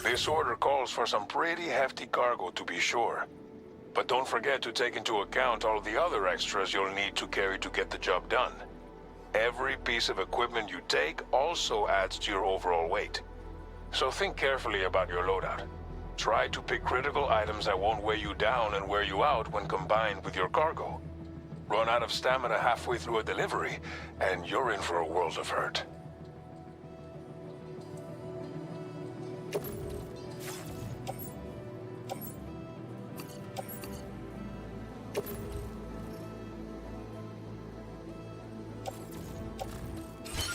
This order calls for some pretty hefty cargo, to be sure. But don't forget to take into account all the other extras you'll need to carry to get the job done. Every piece of equipment you take also adds to your overall weight. So think carefully about your loadout. Try to pick critical items that won't weigh you down and wear you out when combined with your cargo. Run out of stamina halfway through a delivery, and you're in for a world of hurt.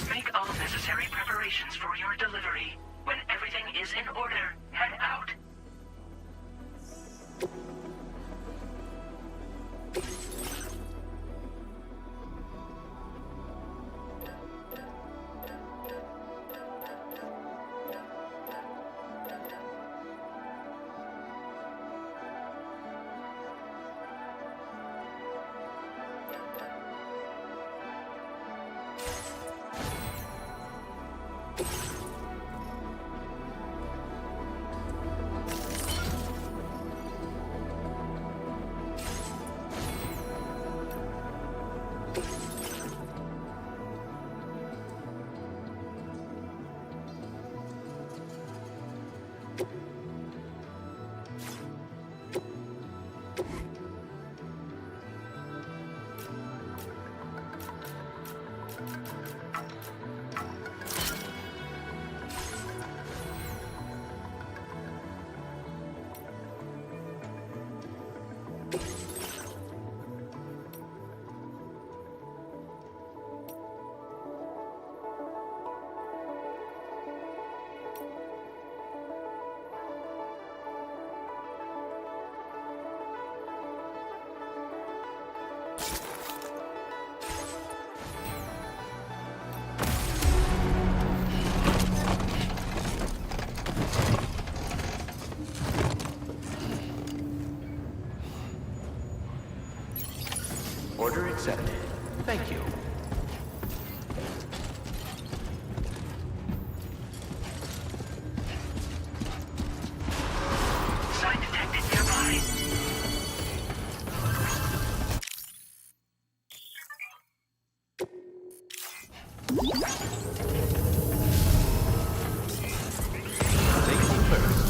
Make all necessary preparations for your delivery. When everything is in order, head out. Order accepted. Thank you. Sign detected nearby. Safety first.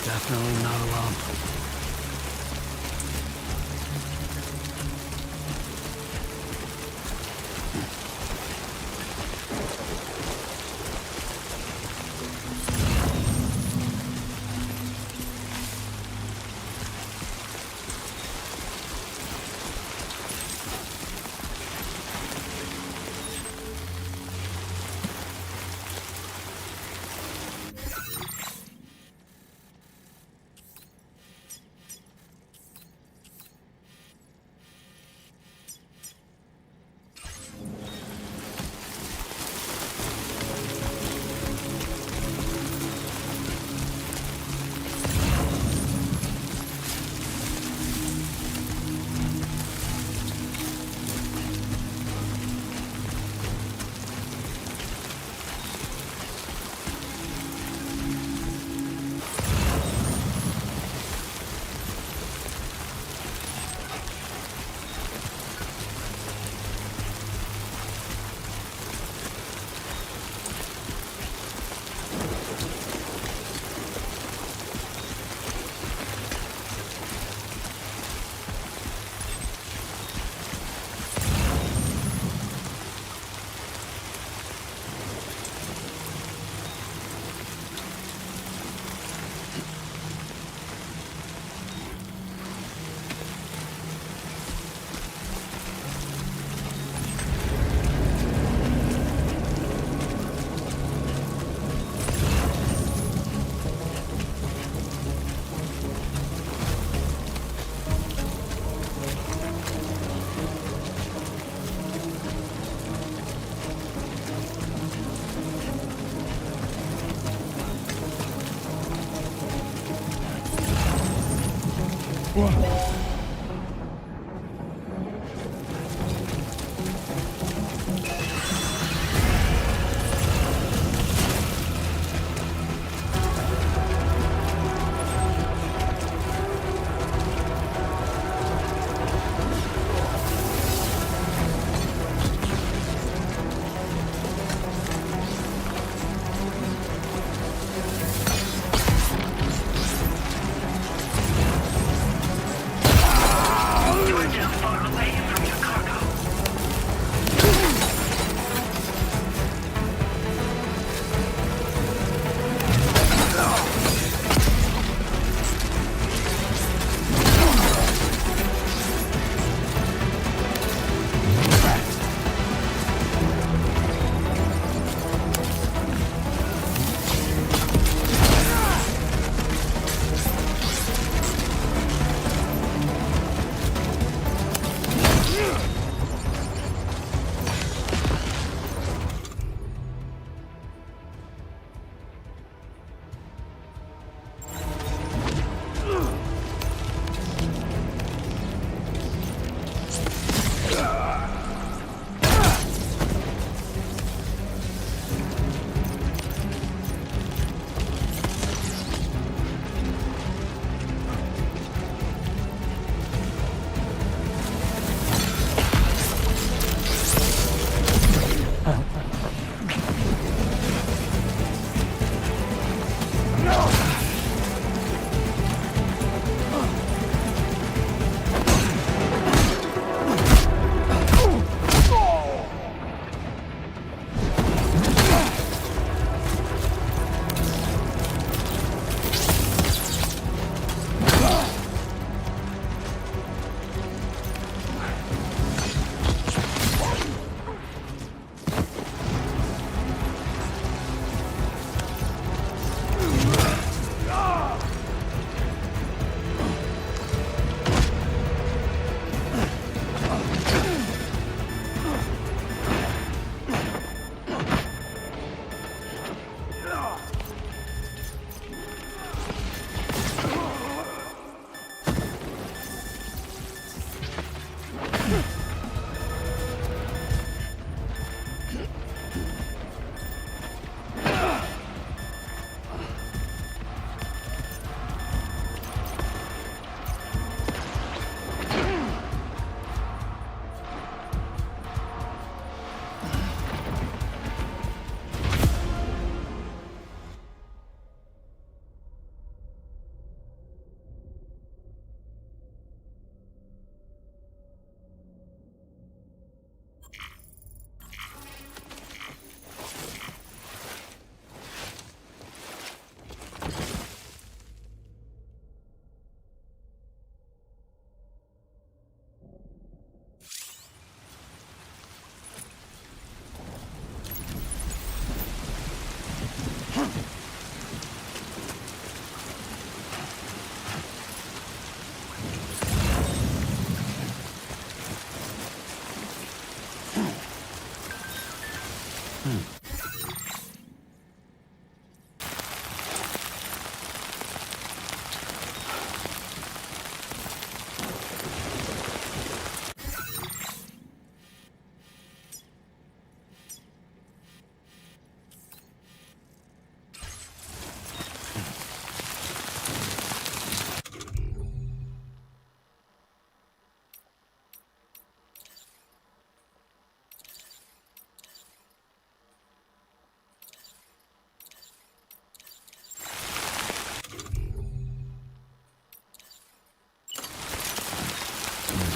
Definitely not alone.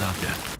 adopted.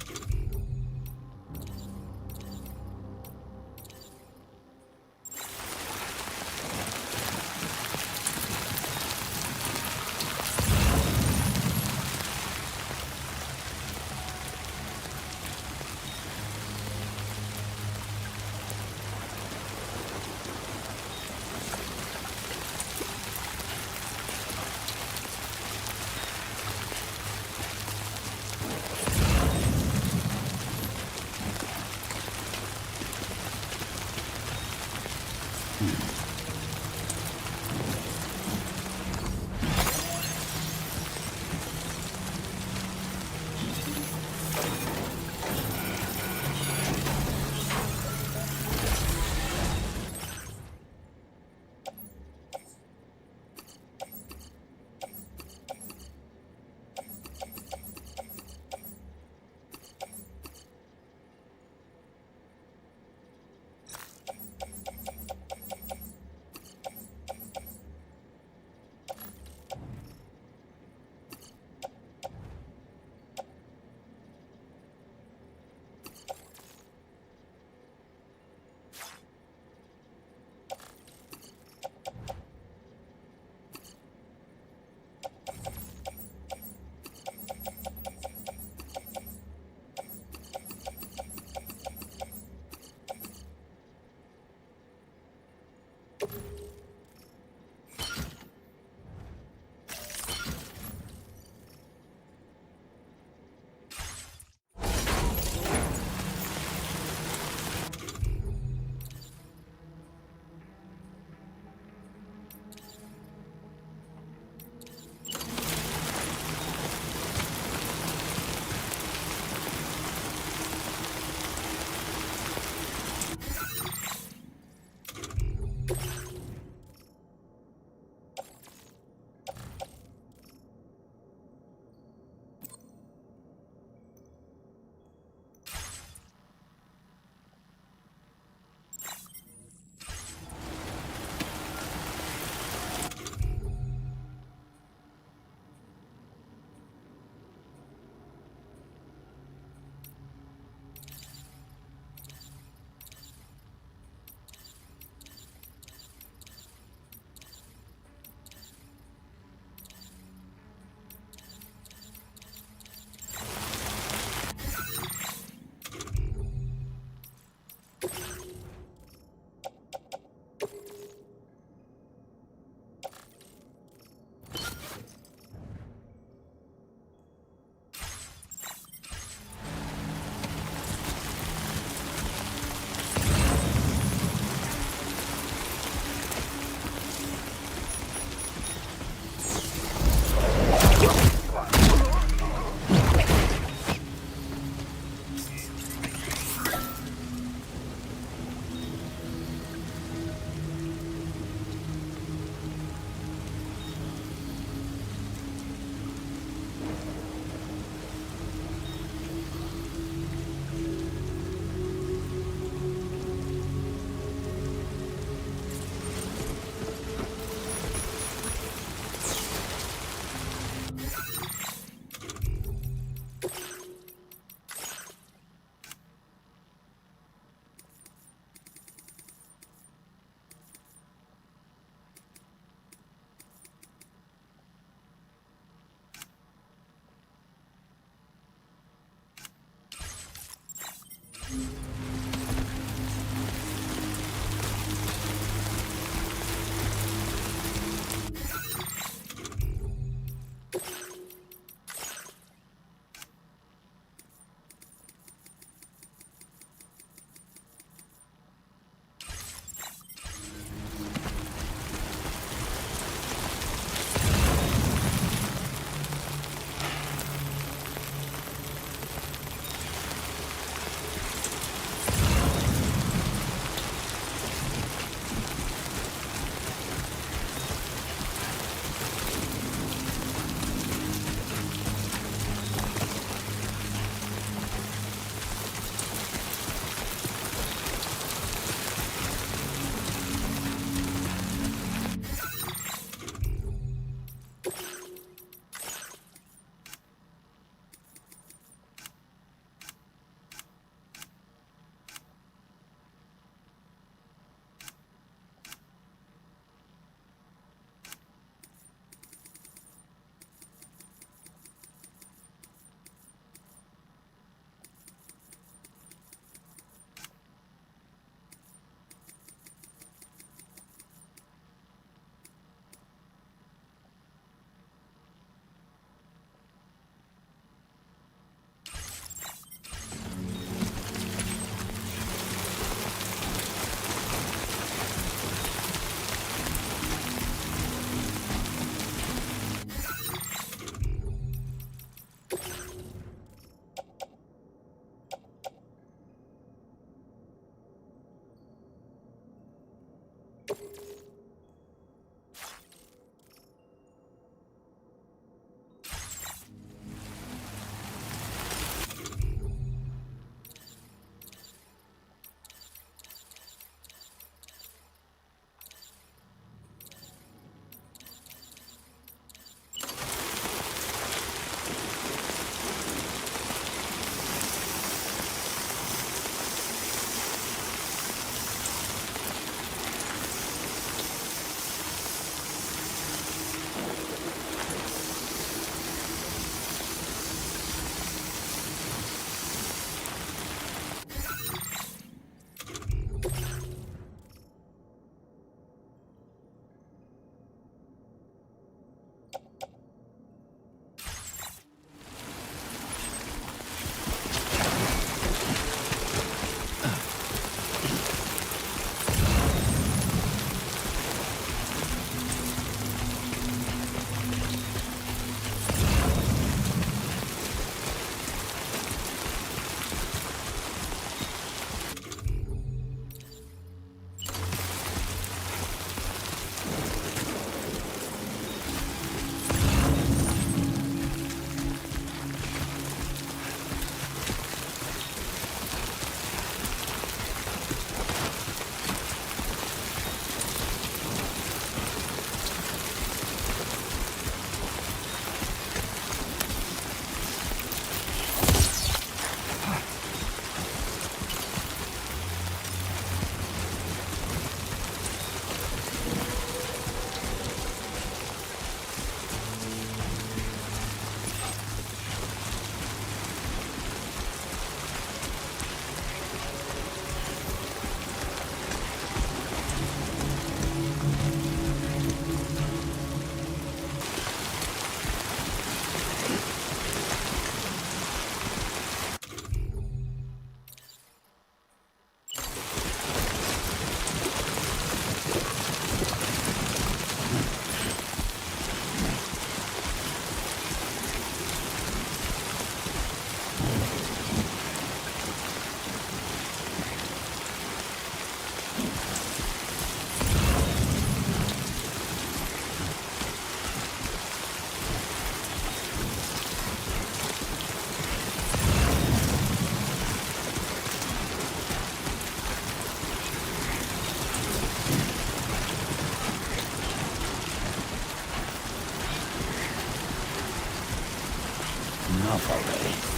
enough already.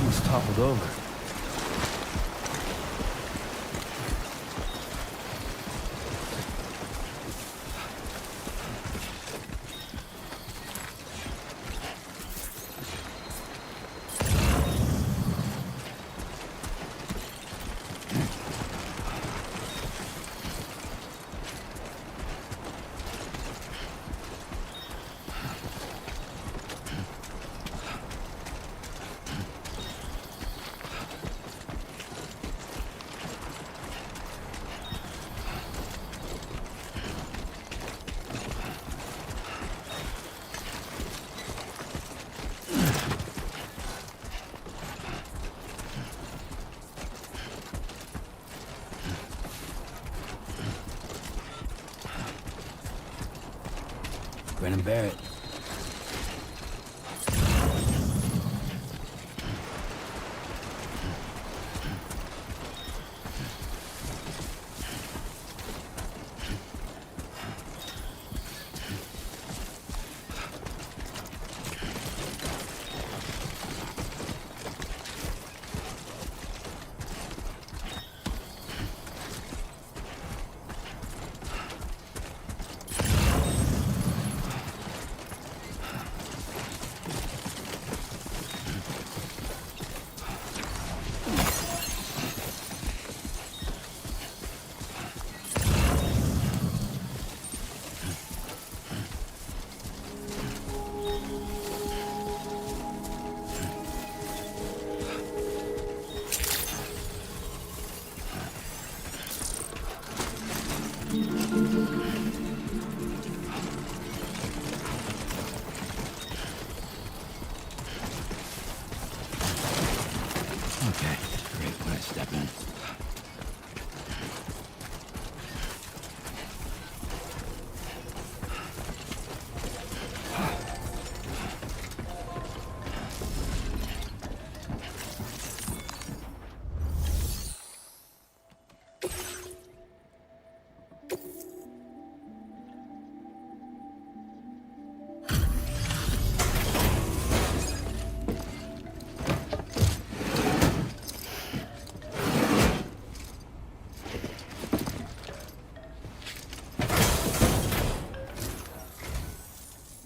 He's toppled over. Grin and bear it. Okay, great when I step in.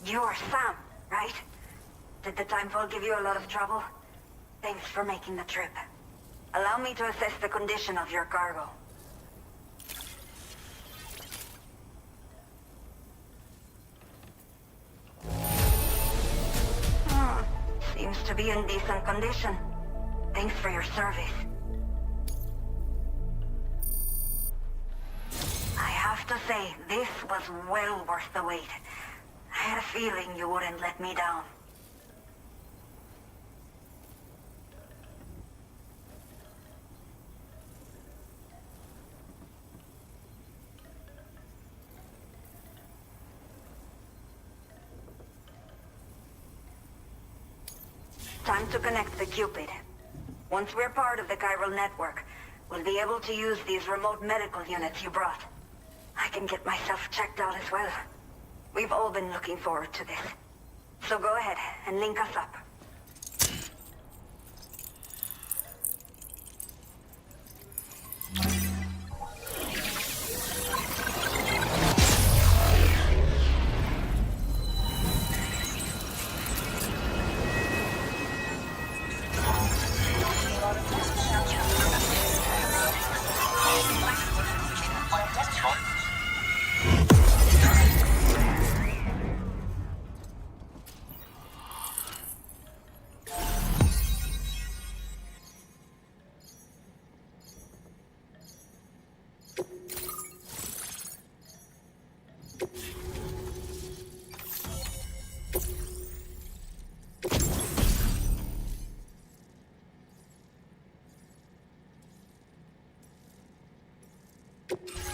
You're Sam, right? Did the timefall give you a lot of trouble? Thanks for making the trip. Allow me to assess the condition of your cargo. to be in decent condition. Thanks for your service. I have to say, this was well worth the wait. I had a feeling you wouldn't let me down. Time to connect the Cupid. Once we're part of the chiral network, we'll be able to use these remote medical units you brought. I can get myself checked out as well. We've all been looking forward to this. So go ahead and link us up.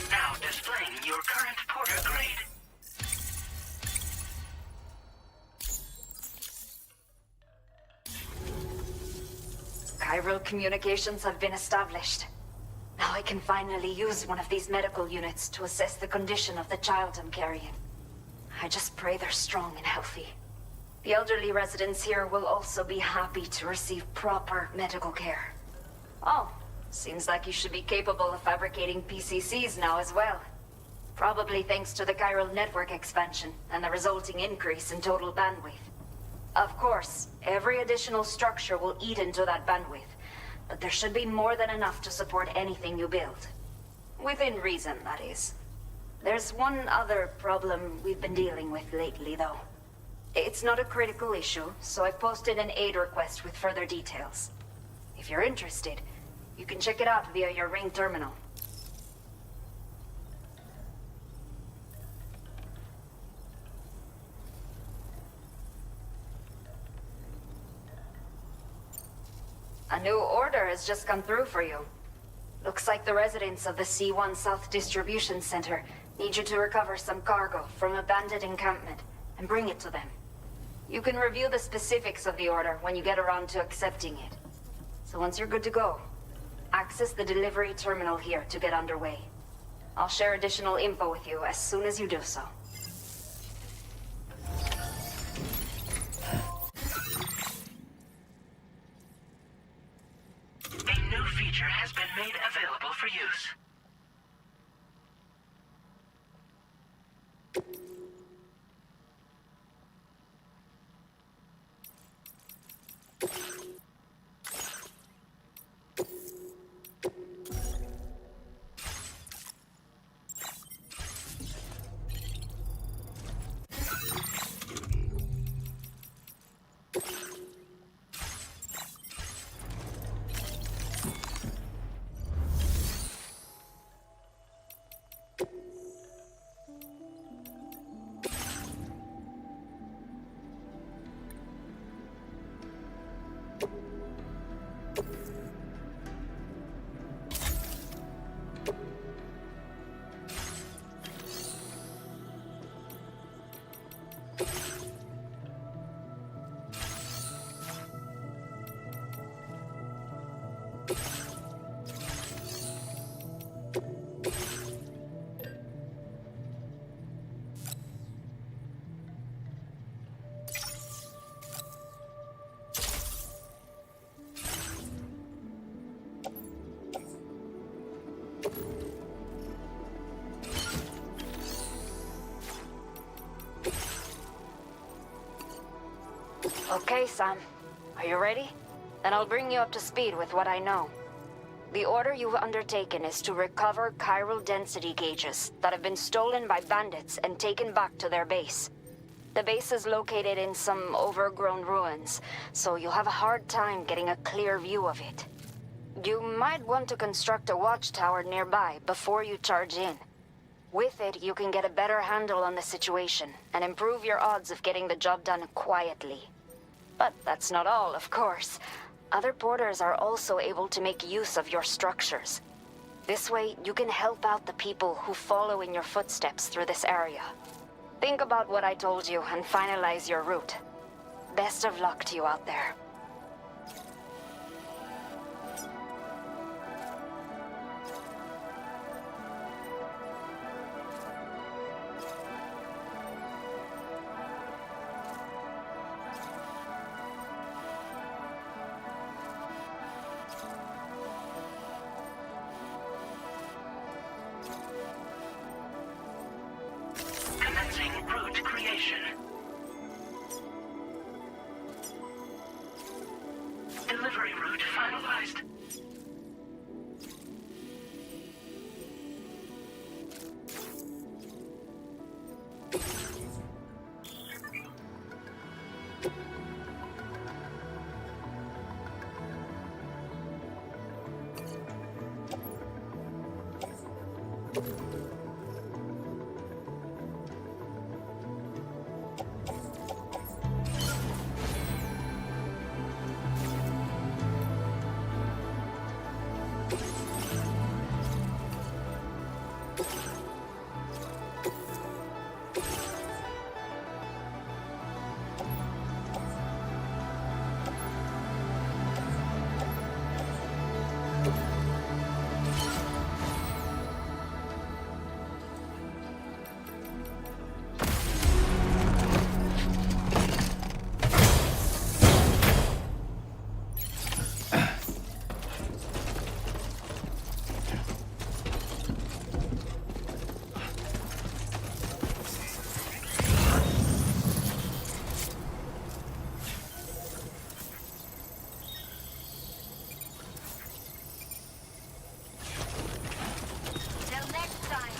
Now displaying your current porter grade. Chiral communications have been established. Now I can finally use one of these medical units to assess the condition of the child I'm carrying. I just pray they're strong and healthy. The elderly residents here will also be happy to receive proper medical care. Oh, seems like you should be capable of fabricating PCCs now as well. Probably thanks to the chiral network expansion and the resulting increase in total bandwidth. Of course, every additional structure will eat into that bandwidth, but there should be more than enough to support anything you build. Within reason, that is. There's one other problem we've been dealing with lately, though. It's not a critical issue, so I've posted an aid request with further details. If you're interested, you can check it out via your Ring terminal. A new order has just come through for you. Looks like the residents of the C1 South Distribution Center need you to recover some cargo from a bandit encampment and bring it to them. You can review the specifics of the order when you get around to accepting it. So once you're good to go, access the delivery terminal here to get underway. I'll share additional info with you as soon as you do so. A new feature has been made available for use. Okay, Sam. Are you ready? Then I'll bring you up to speed with what I know. The order you've undertaken is to recover chiral density gauges that have been stolen by bandits and taken back to their base. The base is located in some overgrown ruins, so you'll have a hard time getting a clear view of it. You might want to construct a watchtower nearby before you charge in. With it, you can get a better handle on the situation and improve your odds of getting the job done quietly. But that's not all, of course. Other porters are also able to make use of your structures. This way, you can help out the people who follow in your footsteps through this area. Think about what I told you and finalize your route. Best of luck to you out there. Commencing route creation. Delivery route finalized. Till next time.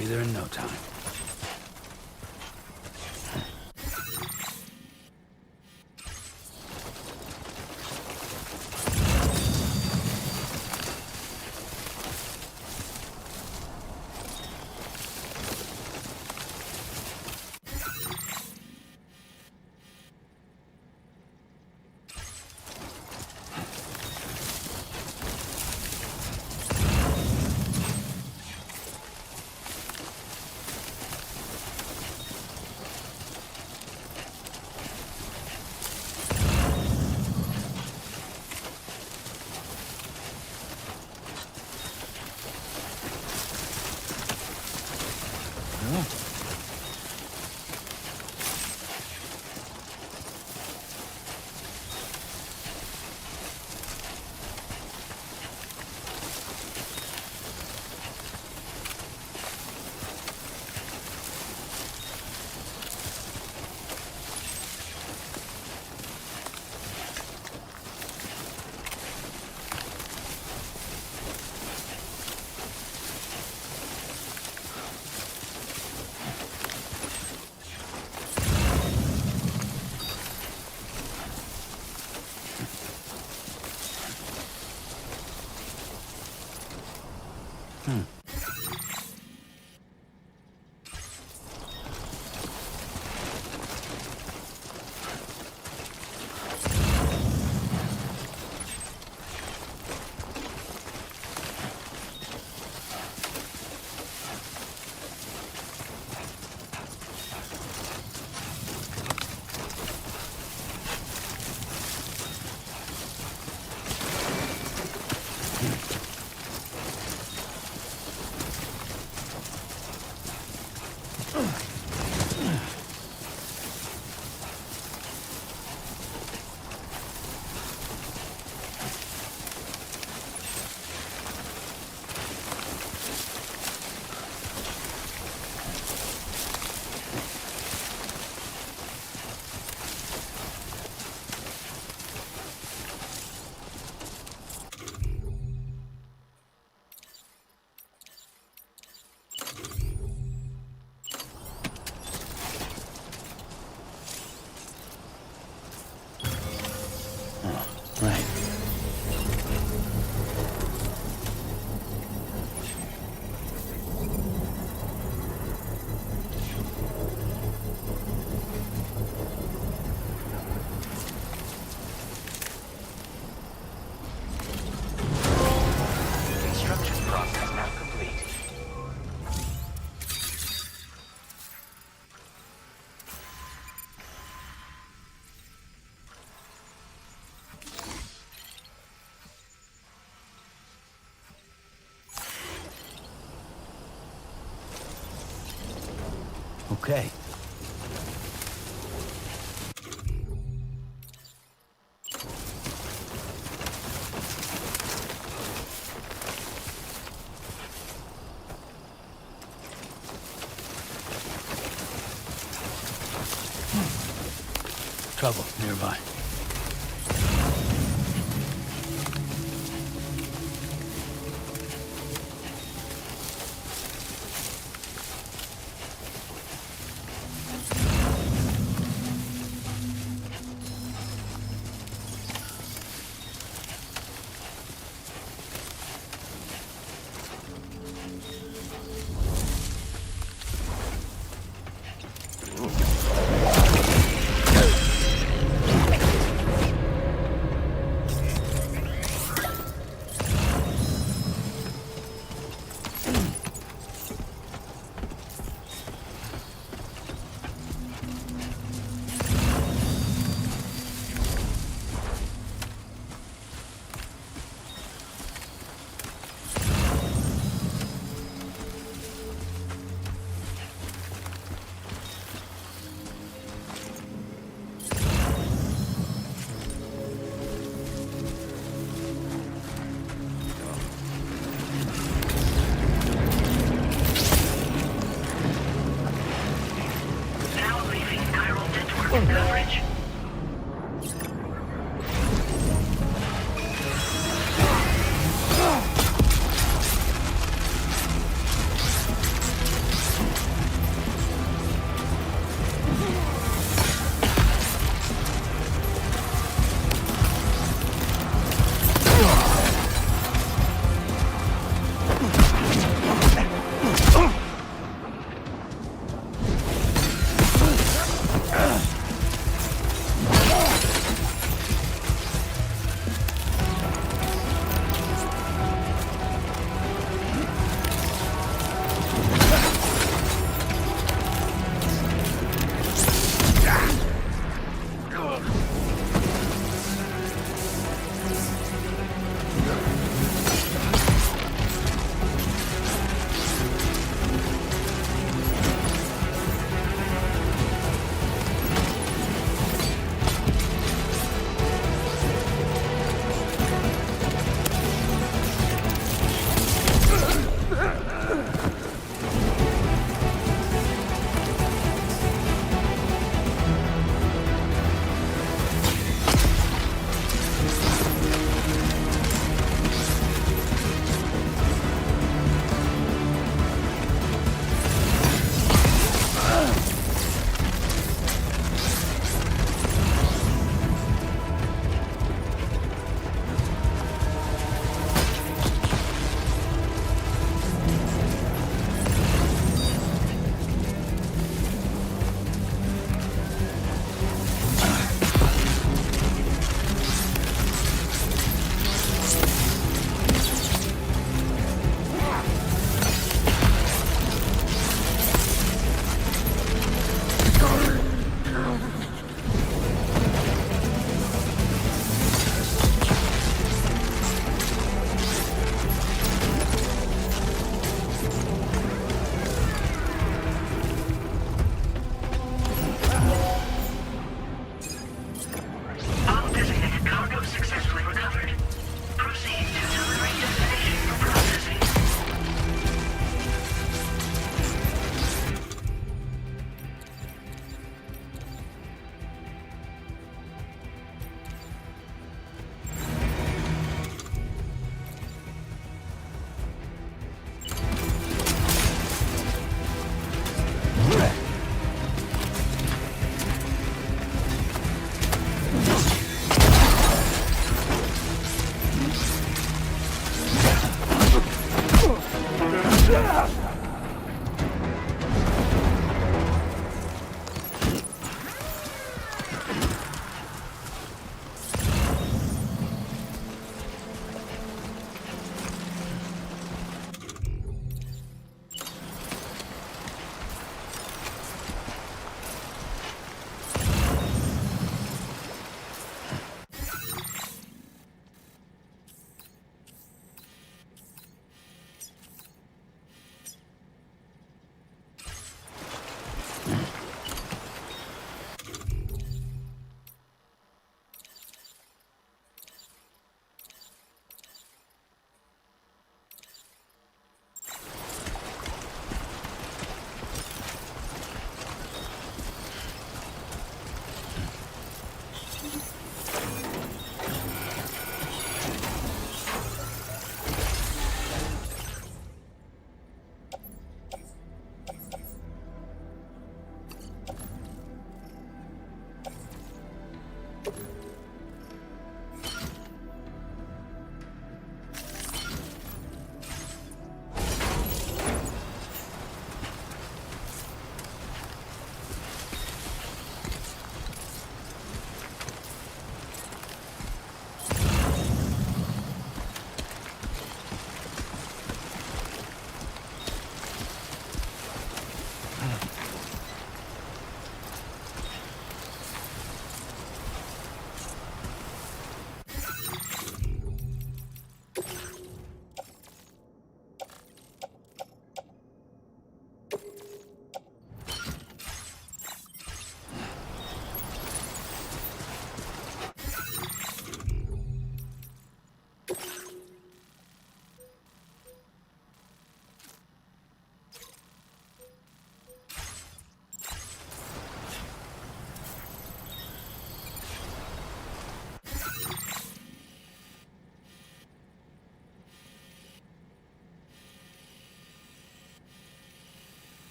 Be there in no time. Right. Construction process now complete. Okay. Trouble nearby.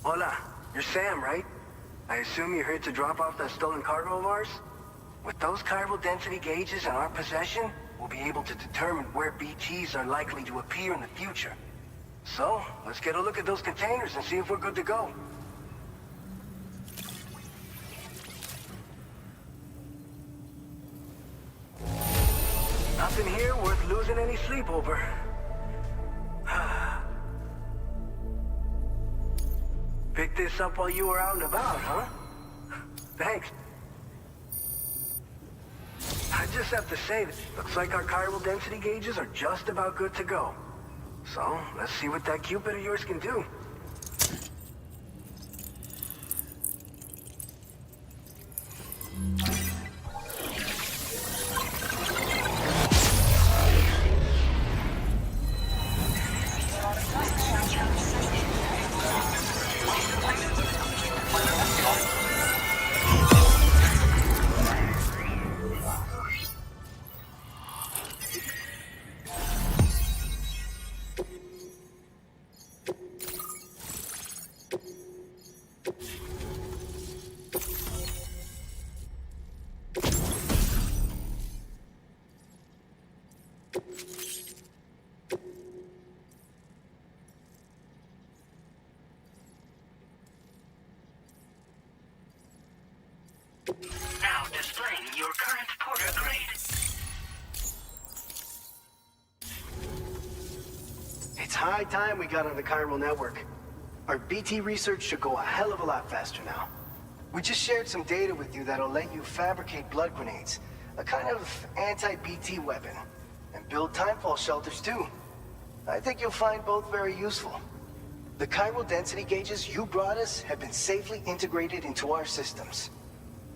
Hola, you're Sam, right? I assume you're here to drop off that stolen cargo of ours? With those chiral density gauges in our possession, we'll be able to determine where BTs are likely to appear in the future. So, let's get a look at those containers and see if we're good to go. Nothing here worth losing any sleep over. Picked this up while you were out and about, huh? Thanks. I just have to say that looks like our chiral density gauges are just about good to go. So, let's see what that Cupid of yours can do. Now displaying your current porter grade. It's high time we got on the chiral network. Our BT research should go a hell of a lot faster now. We just shared some data with you that'll let you fabricate blood grenades, a kind of anti-BT weapon, and build timefall shelters too. I think you'll find both very useful. The chiral density gauges you brought us have been safely integrated into our systems.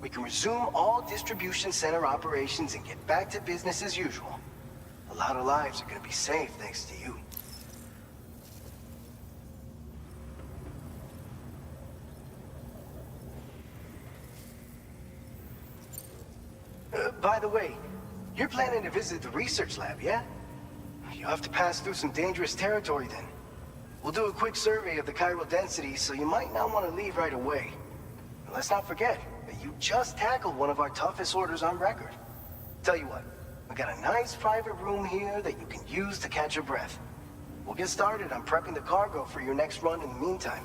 We can resume all distribution center operations and get back to business as usual. A lot of lives are gonna be saved thanks to you. By the way, you're planning to visit the research lab, yeah? You'll have to pass through some dangerous territory then. We'll do a quick survey of the chiral density, so you might not want to leave right away. And let's not forget that you just tackled one of our toughest orders on record. Tell you what, we got a nice private room here that you can use to catch your breath. We'll get started on prepping the cargo for your next run in the meantime.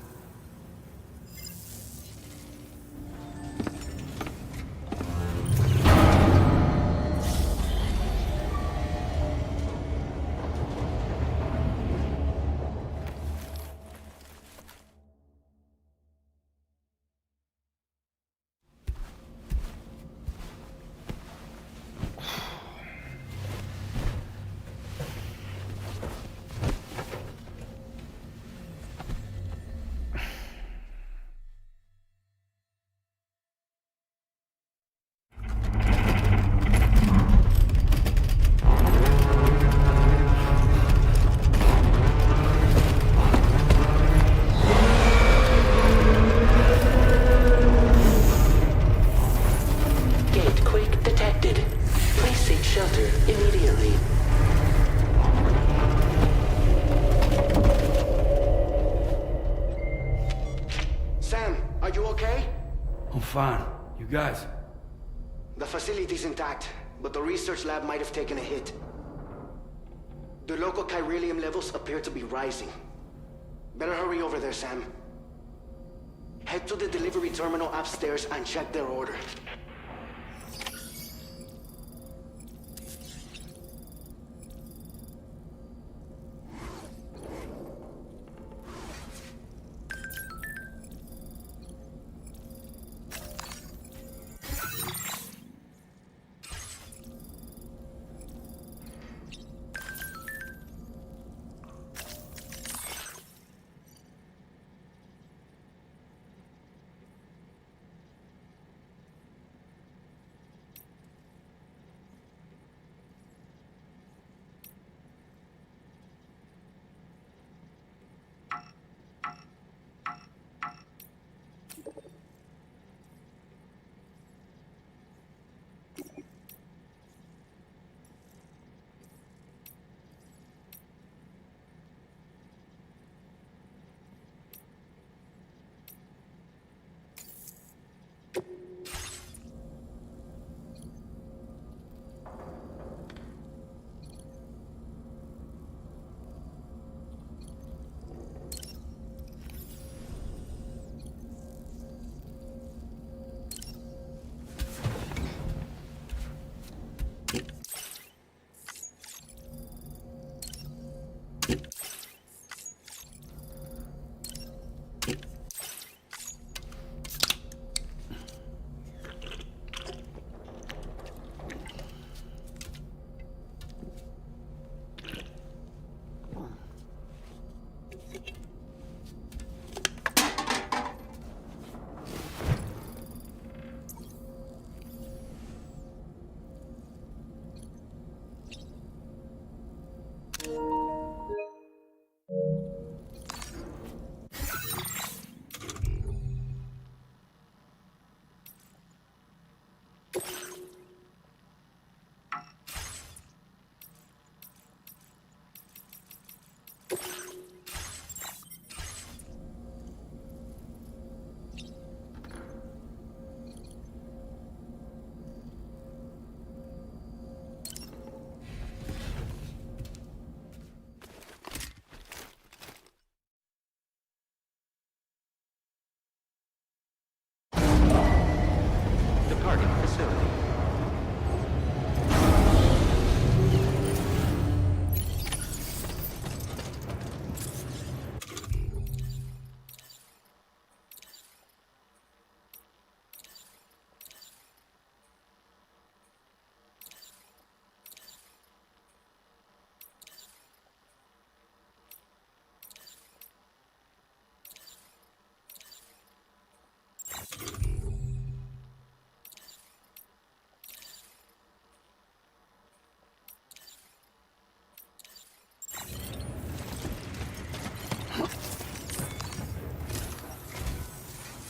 Fine. You guys? The facility's intact, but the research lab might have taken a hit. The local chiralium levels appear to be rising. Better hurry over there, Sam. Head to the delivery terminal upstairs and check their order.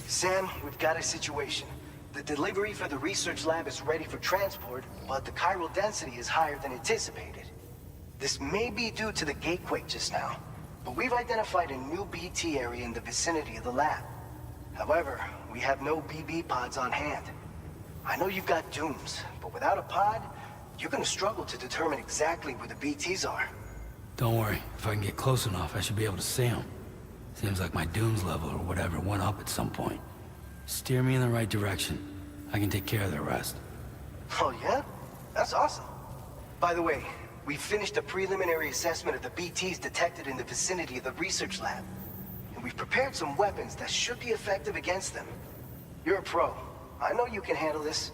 Sam, we've got a situation. The delivery for the research lab is ready for transport, but the chiral density is higher than anticipated. This may be due to the gatequake just now, but we've identified a new BT area in the vicinity of the lab. However, we have no BB pods on hand. I know you've got dooms, but without a pod, you're gonna struggle to determine exactly where the BTs are. Don't worry. If I can get close enough, I should be able to see them. Seems like my dooms level or whatever went up at some point. Steer me in the right direction. I can take care of the rest. Oh yeah? That's awesome. By the way, we finished a preliminary assessment of the BTs detected in the vicinity of the research lab. And we've prepared some weapons that should be effective against them. You're a pro. I know you can handle this.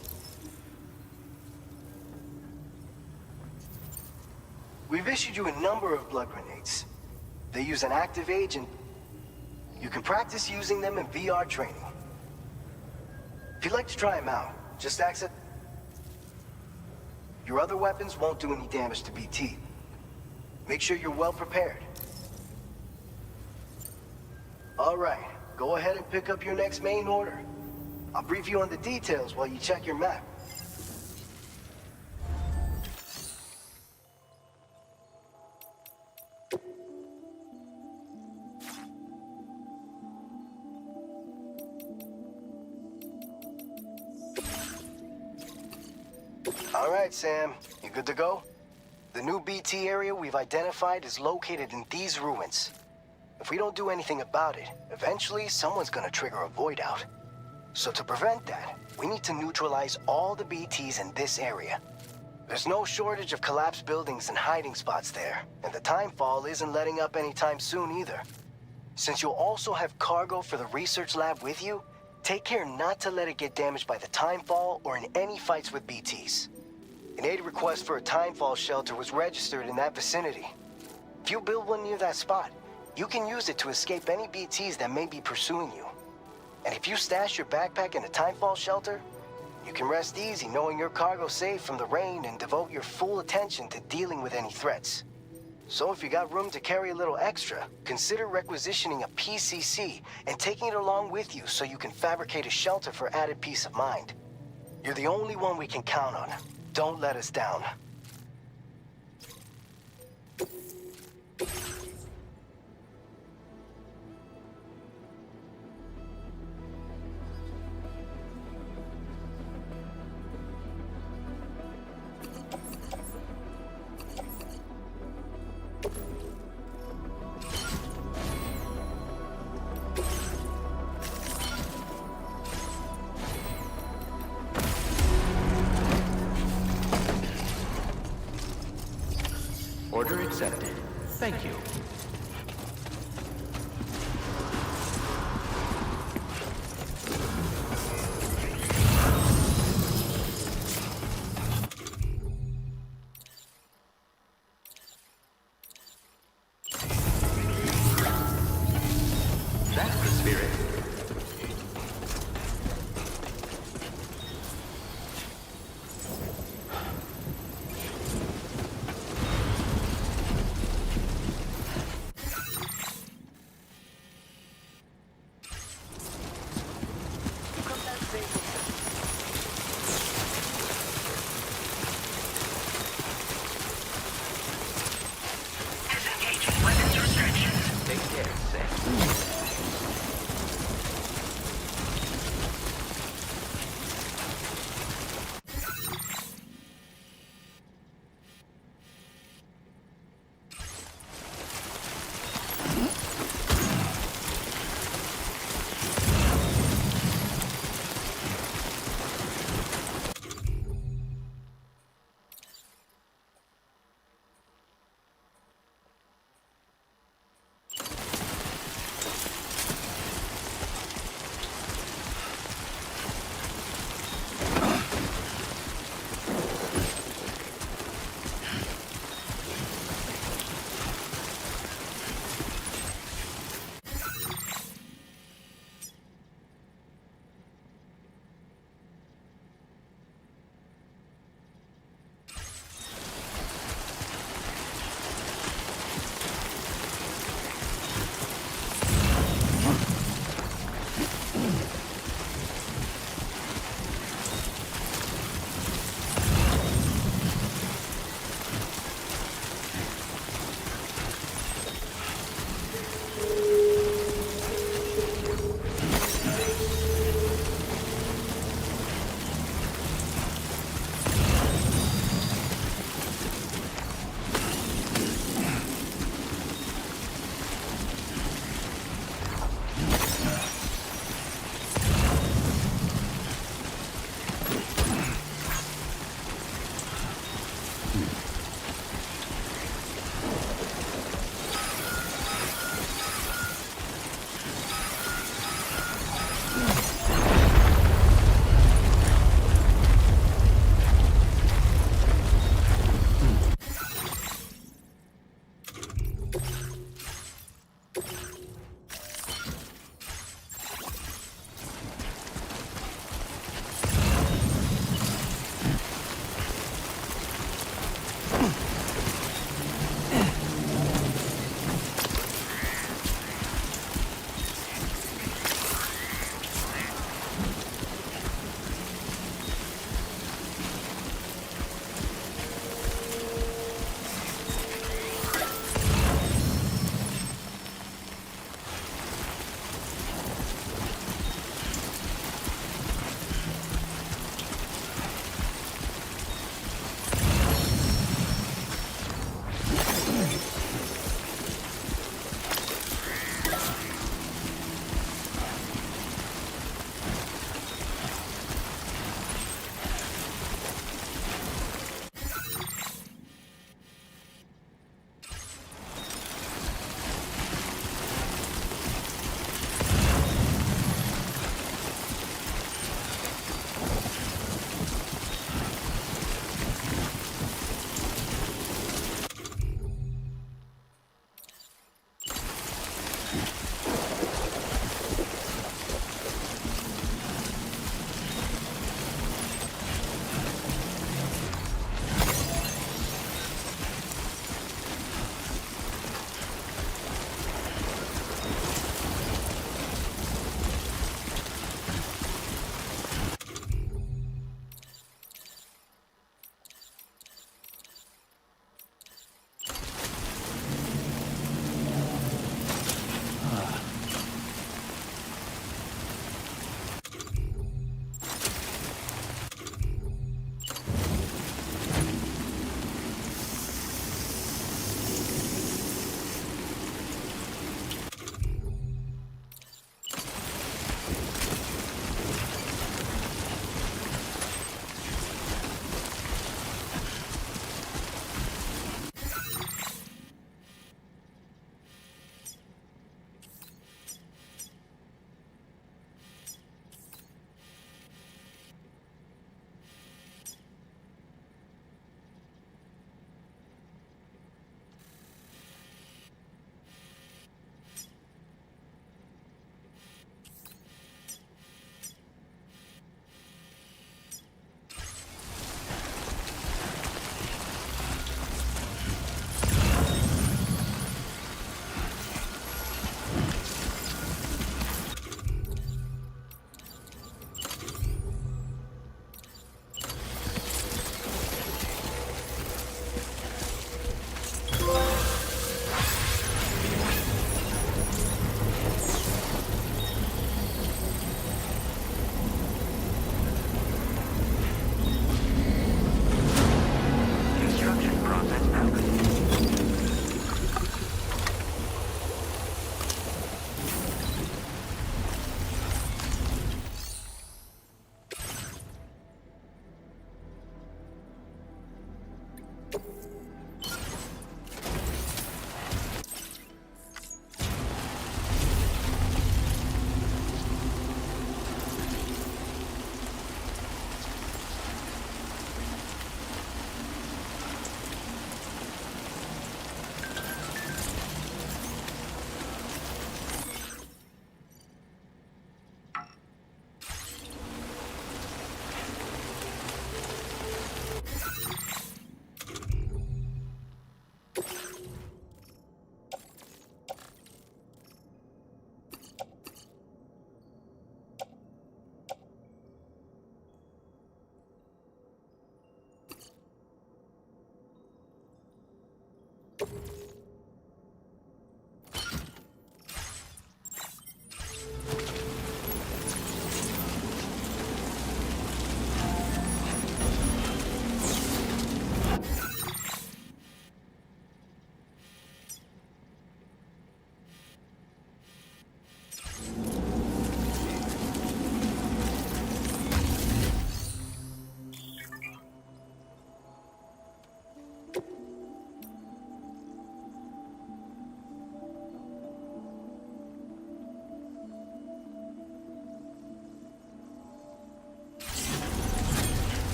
We've issued you a number of blood grenades. They use an active agent. You can practice using them in VR training. If you'd like to try them out, just exit. Your other weapons won't do any damage to BT. Make sure you're well prepared. All right, go ahead and pick up your next main order. I'll brief you on the details while you check your map. All right, Sam. You good to go? The new BT area we've identified is located in these ruins. If we don't do anything about it, eventually someone's gonna trigger a void out. So to prevent that, we need to neutralize all the BTs in this area. There's no shortage of collapsed buildings and hiding spots there, and the timefall isn't letting up anytime soon either. Since you'll also have cargo for the research lab with you, take care not to let it get damaged by the timefall or in any fights with BTs. An aid request for a timefall shelter was registered in that vicinity. If you build one near that spot, you can use it to escape any BTs that may be pursuing you. And if you stash your backpack in a timefall shelter, you can rest easy knowing your cargo's safe from the rain and devote your full attention to dealing with any threats. So if you got room to carry a little extra, consider requisitioning a PCC and taking it along with you so you can fabricate a shelter for added peace of mind. You're the only one we can count on. Don't let us down. Order accepted. Thank you. That's the spirit.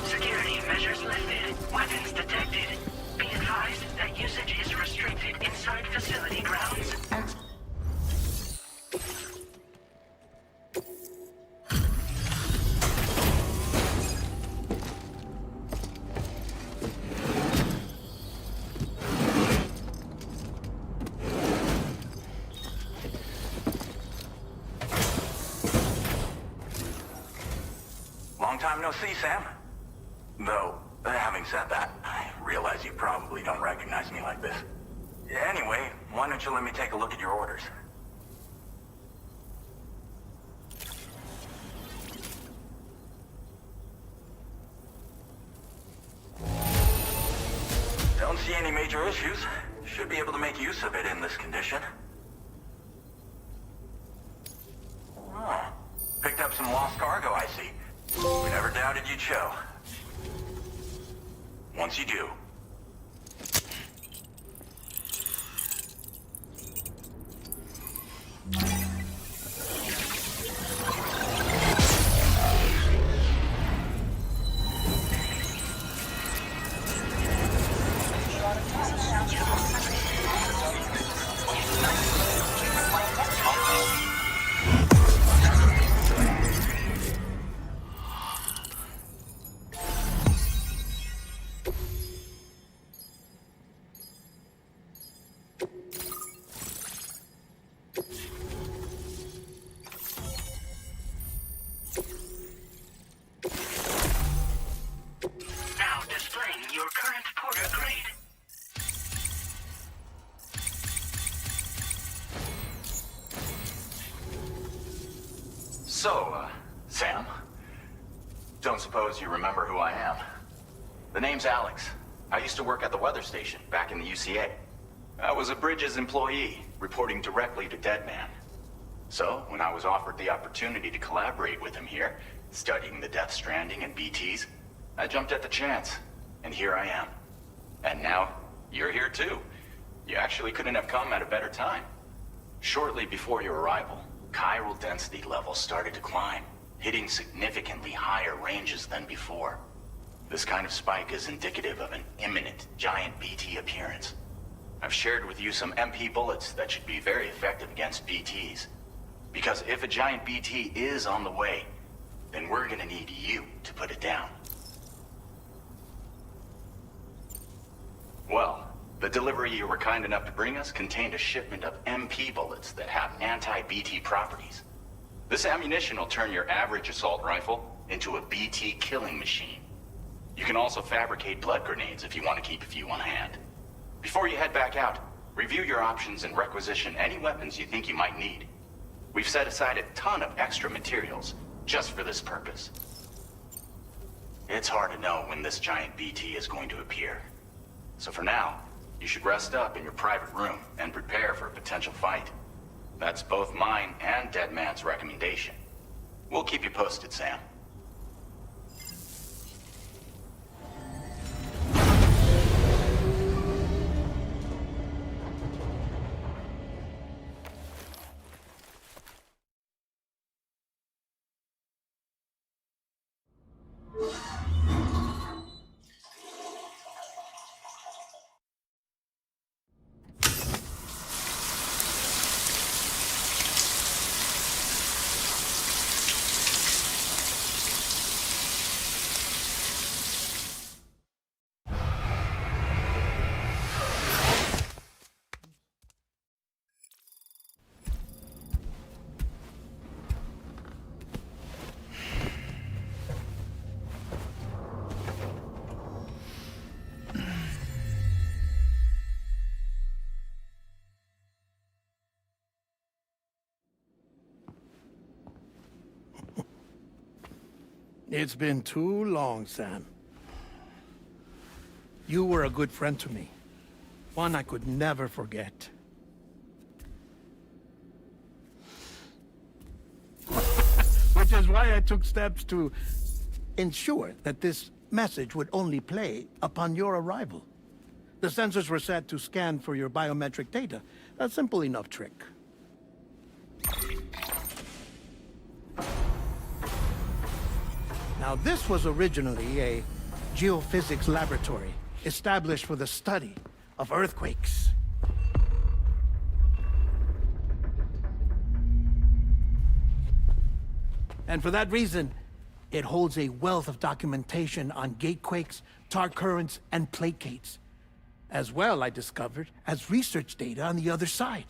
Security measures lifted. Weapons detected. Be advised, Usage is restricted inside facility grounds. Long time no see, Sam. Though, having said that, I realize you probably don't recognize me like this. Anyway, why don't you let me take a look at your orders? Don't see any major issues. Should be able to make use of it in this condition. Oh, picked up some lost cargo, I see. We never doubted you'd show. Once you do. Now displaying your current porter grade. So, Sam, don't suppose you remember who I am? The name's Alex. I used to work at the weather station back in the UCA. I was a Bridges employee, reporting directly to Deadman. So, when I was offered the opportunity to collaborate with him here, studying the Death Stranding and BTs, I jumped at the chance, and here I am. And now, you're here too. You actually couldn't have come at a better time. Shortly before your arrival, chiral density levels started to climb, hitting significantly higher ranges than before. This kind of spike is indicative of an imminent giant BT appearance. I've shared with you some MP bullets that should be very effective against BTs. Because if a giant BT is on the way, then we're gonna need you to put it down. Well, the delivery you were kind enough to bring us contained a shipment of MP bullets that have anti-BT properties. This ammunition will turn your average assault rifle into a BT killing machine. You can also fabricate blood grenades if you want to keep a few on hand. Before you head back out, review your options and requisition any weapons you think you might need. We've set aside a ton of extra materials just for this purpose. It's hard to know when this giant BT is going to appear. So for now, you should rest up in your private room and prepare for a potential fight. That's both mine and Deadman's recommendation. We'll keep you posted, Sam. It's been too long, Sam. You were a good friend to me. One I could never forget. Which is why I took steps to ensure that this message would only play upon your arrival. The sensors were set to scan for your biometric data. A simple enough trick. Now, this was originally a geophysics laboratory established for the study of earthquakes. And for that reason, it holds a wealth of documentation on gatequakes, tar currents, and plate gates. As well, I discovered, as research data on the other side.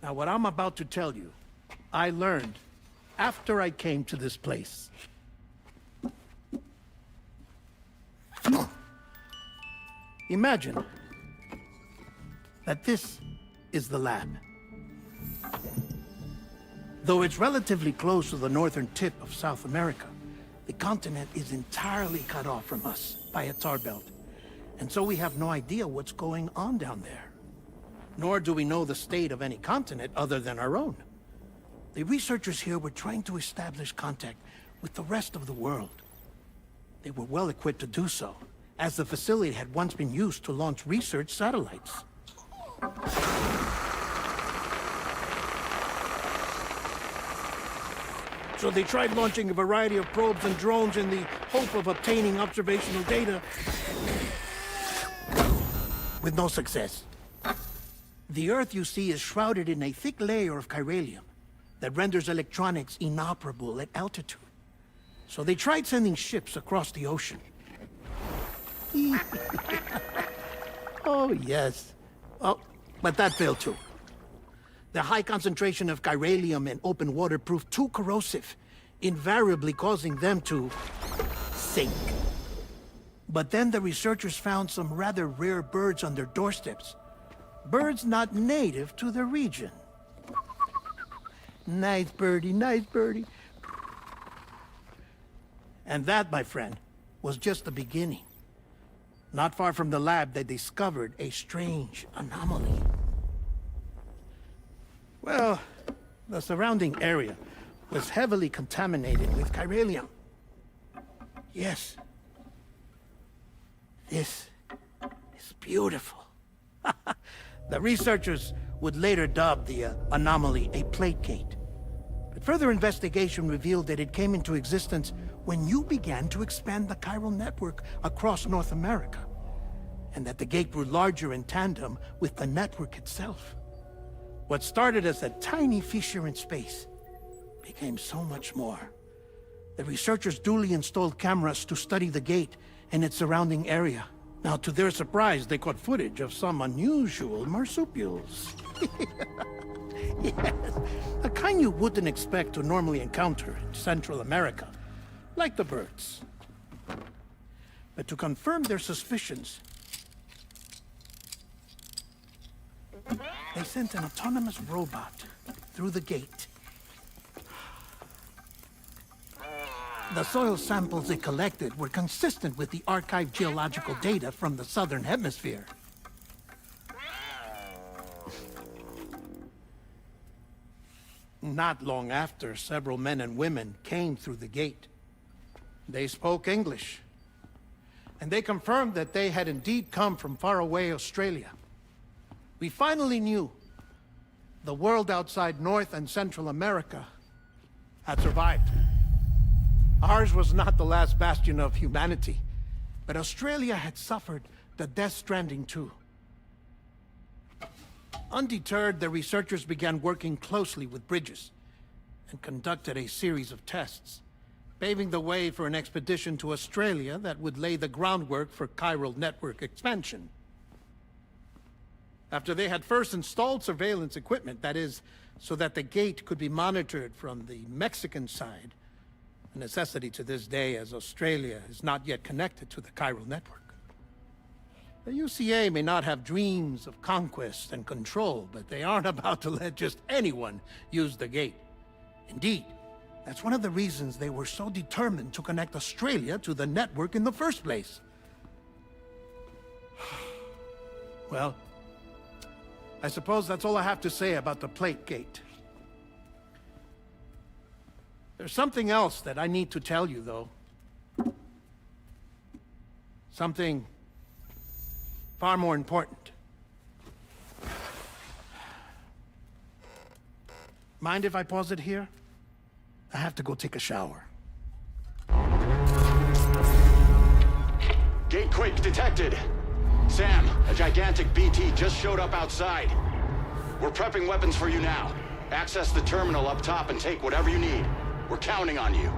Now, what I'm about to tell you, I learned after I came to this place. Imagine that this is the lab. Though it's relatively close to the northern tip of South America, the continent is entirely cut off from us by a tar belt. And so we have no idea what's going on down there. Nor do we know the state of any continent other than our own. The researchers here were trying to establish contact with the rest of the world. They were well equipped to do so, as the facility had once been used to launch research satellites. So they tried launching a variety of probes and drones in the hope of obtaining observational data, with no success. The Earth, you see, is shrouded in a thick layer of chiralium that renders electronics inoperable at altitude. So they tried sending ships across the ocean. Oh, yes. Oh, but that failed too. The high concentration of chiralium in open water proved too corrosive, invariably causing them to sink. But then the researchers found some rather rare birds on their doorsteps. Birds not native to the region. Nice birdie, nice birdie. And that, my friend, was just the beginning. Not far from the lab, they discovered a strange anomaly. Well, the surrounding area was heavily contaminated with chiralium. Yes. This is beautiful. The researchers would later dub the anomaly a plate gate. But further investigation revealed that it came into existence when you began to expand the chiral network across North America, and that the gate grew larger in tandem with the network itself. What started as a tiny fissure in space became so much more. The researchers duly installed cameras to study the gate and its surrounding area. Now, to their surprise, they caught footage of some unusual marsupials. Yes, a kind you wouldn't expect to normally encounter in Central America, like the birds. But to confirm their suspicions, they sent an autonomous robot through the gate. The soil samples it collected were consistent with the archived geological data from the southern hemisphere. Not long after, several men and women came through the gate. They spoke English, and they confirmed that they had indeed come from faraway Australia. We finally knew the world outside North and Central America had survived. Ours was not the last bastion of humanity, but Australia had suffered the Death Stranding too. Undeterred, the researchers began working closely with Bridges and conducted a series of tests, paving the way for an expedition to Australia that would lay the groundwork for chiral network expansion. After they had first installed surveillance equipment, that is, so that the gate could be monitored from the Mexican side, a necessity to this day as Australia is not yet connected to the chiral network. The UCA may not have dreams of conquest and control, but they aren't about to let just anyone use the gate. Indeed, that's one of the reasons they were so determined to connect Australia to the network in the first place. Well, I suppose that's all I have to say about the plate gate. There's something else that I need to tell you, though. Something far more important. Mind if I pause it here? I have to go take a shower. Gate quake detected. Sam, a gigantic BT just showed up outside. We're prepping weapons for you now. Access the terminal up top and take whatever you need. We're counting on you.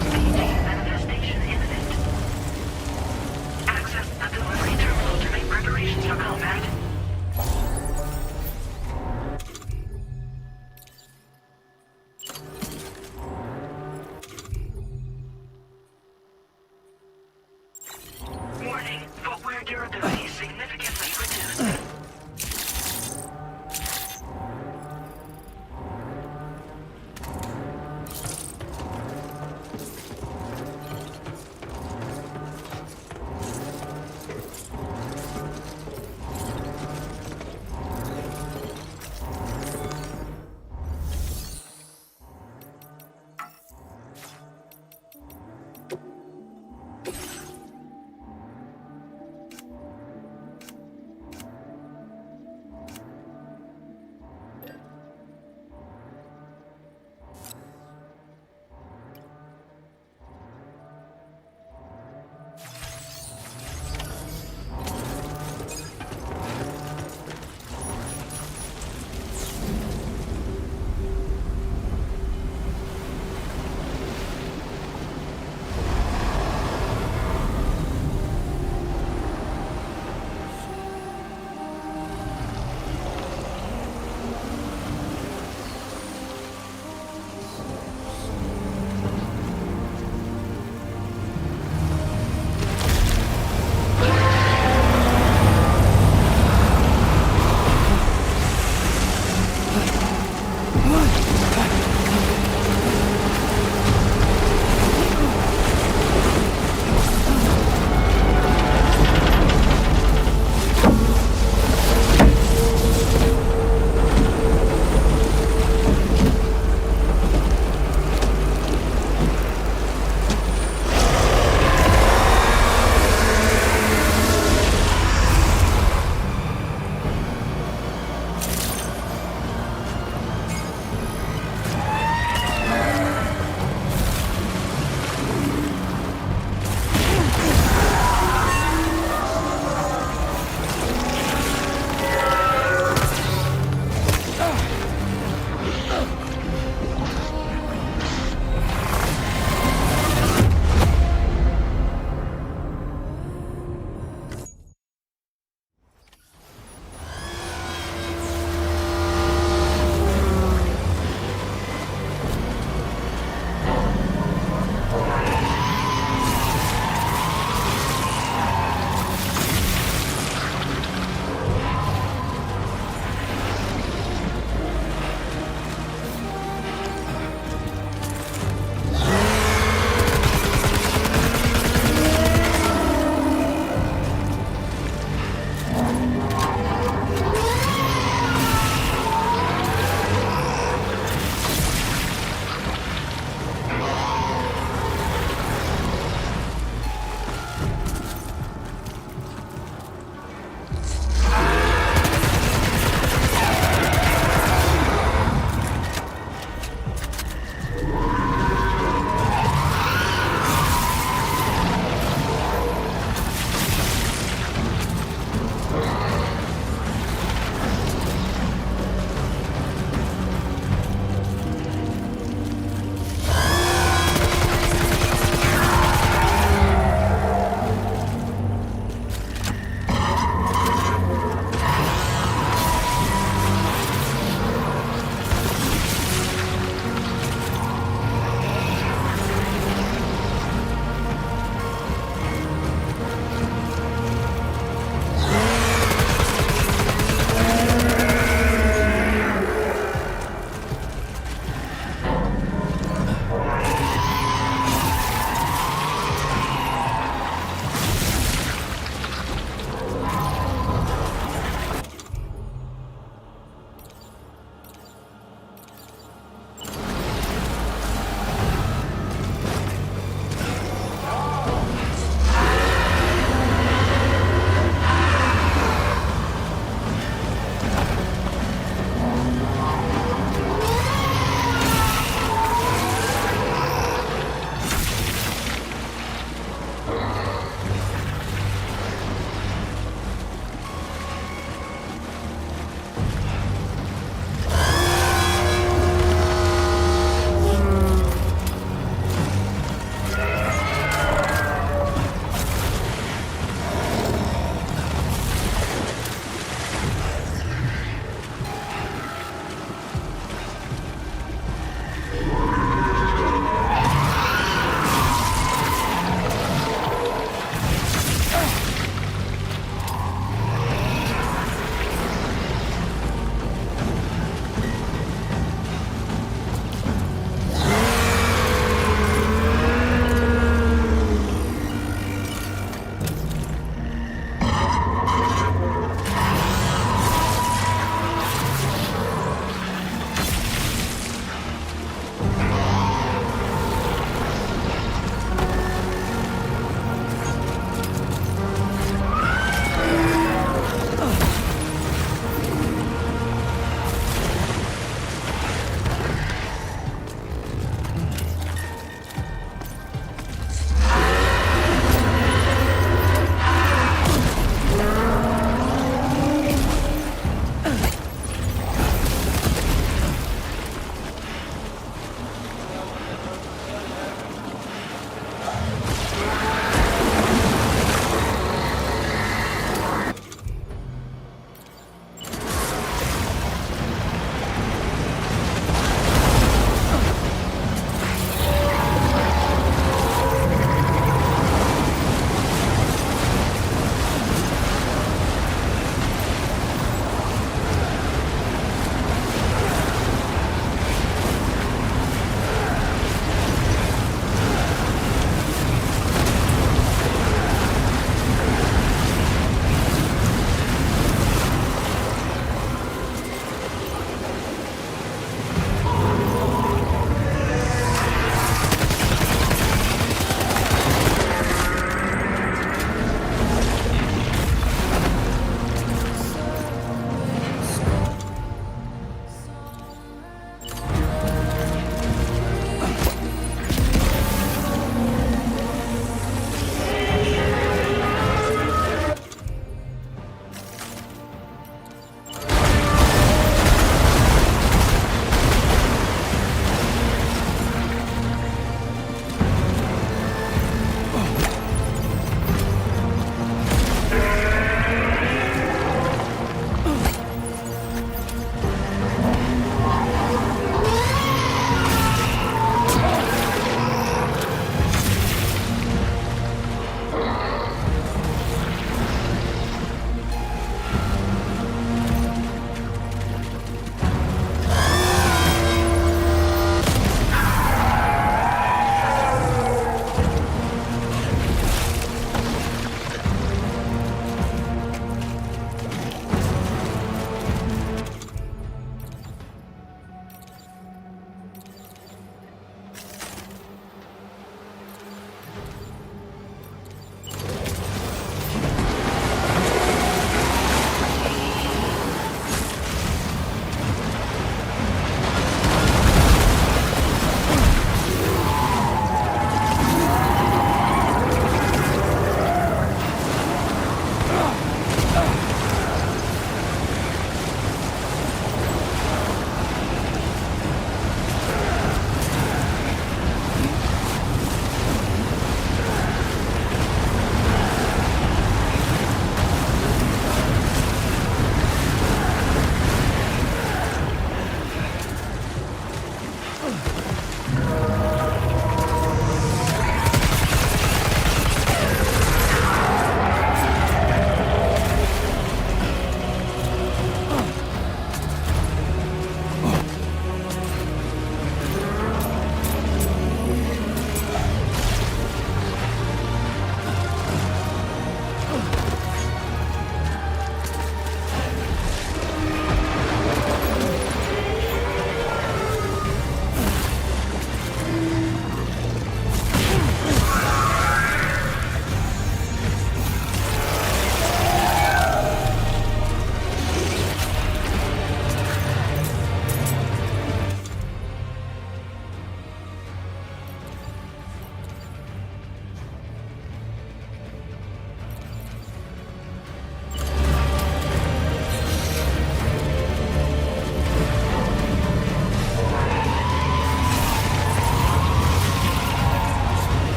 Manifestation imminent. Access the delivery terminal to make preparations for combat. Warning, footwear durability significantly reduced.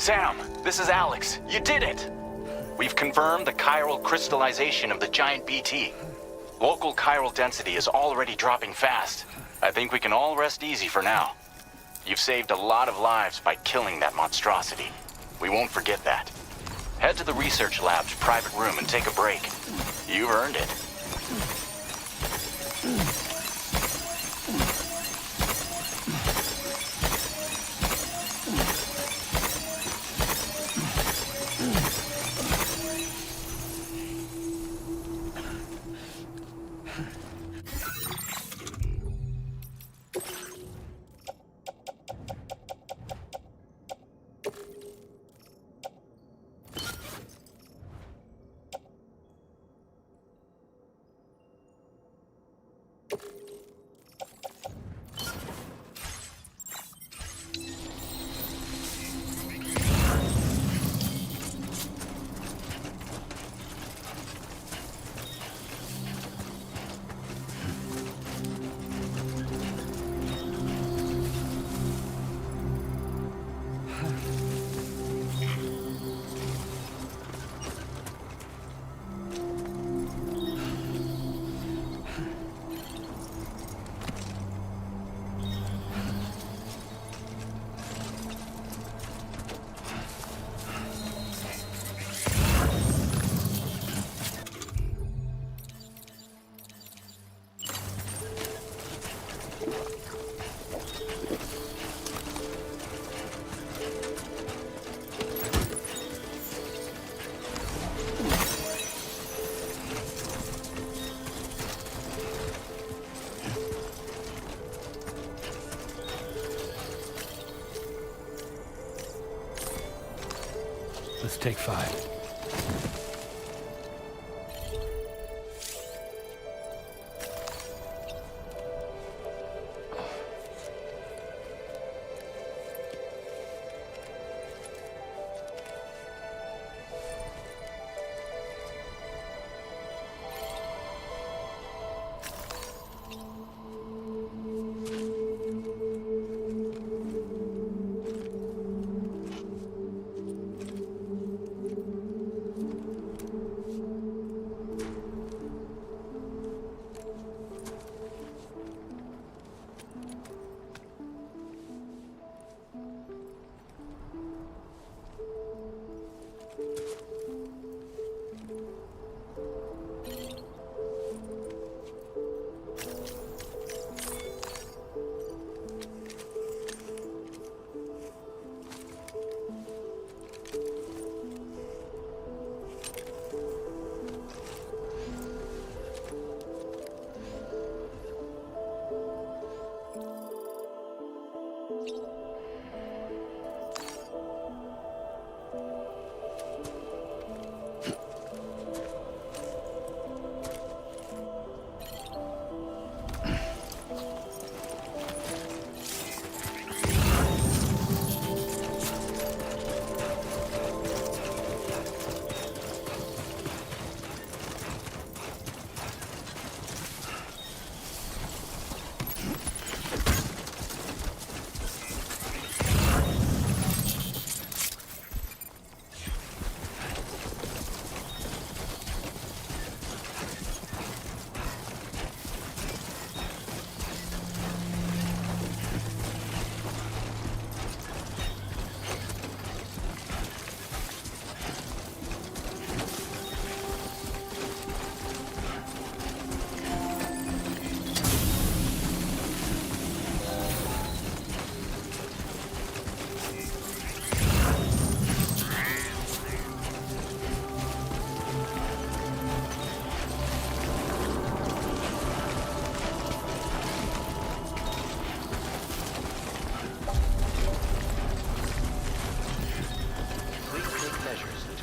Sam, this is Alex. You did it! We've confirmed the chiral crystallization of the giant BT. Local chiral density is already dropping fast. I think we can all rest easy for now. You've saved a lot of lives by killing that monstrosity. We won't forget that. Head to the research lab's private room and take a break. You've earned it. Let's take 5.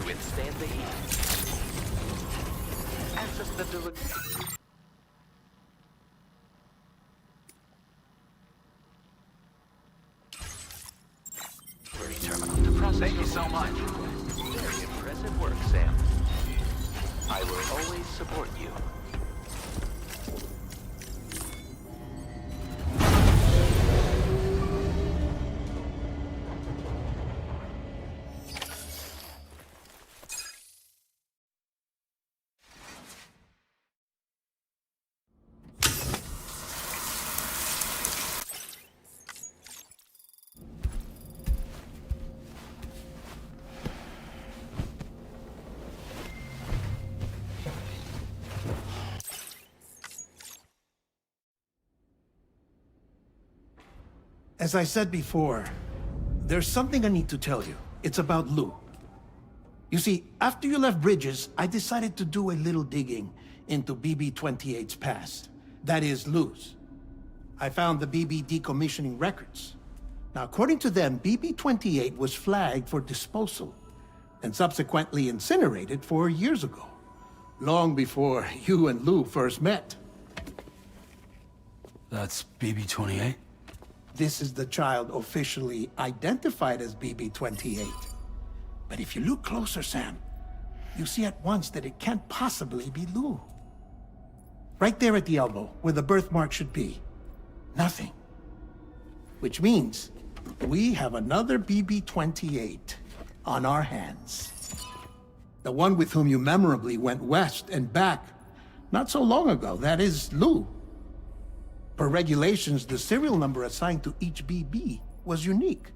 withstand the heat. Access the terminal to process. Thank you so much. Very impressive work, Sam. I will always support you. As I said before, there's something I need to tell you. It's about Lou. You see, after you left Bridges, I decided to do a little digging into BB-28's past. That is, Lou's. I found the BB decommissioning records. Now, according to them, BB-28 was flagged for disposal and subsequently incinerated 4 years ago, long before you and Lou first met. That's BB-28? This is the child officially identified as BB-28. But if you look closer, Sam, you see at once that it can't possibly be Lou. Right there at the elbow, where the birthmark should be. Nothing. Which means we have another BB-28 on our hands. The one with whom you memorably went west and back not so long ago. That is Lou. Per regulations, the serial number assigned to each BB was unique.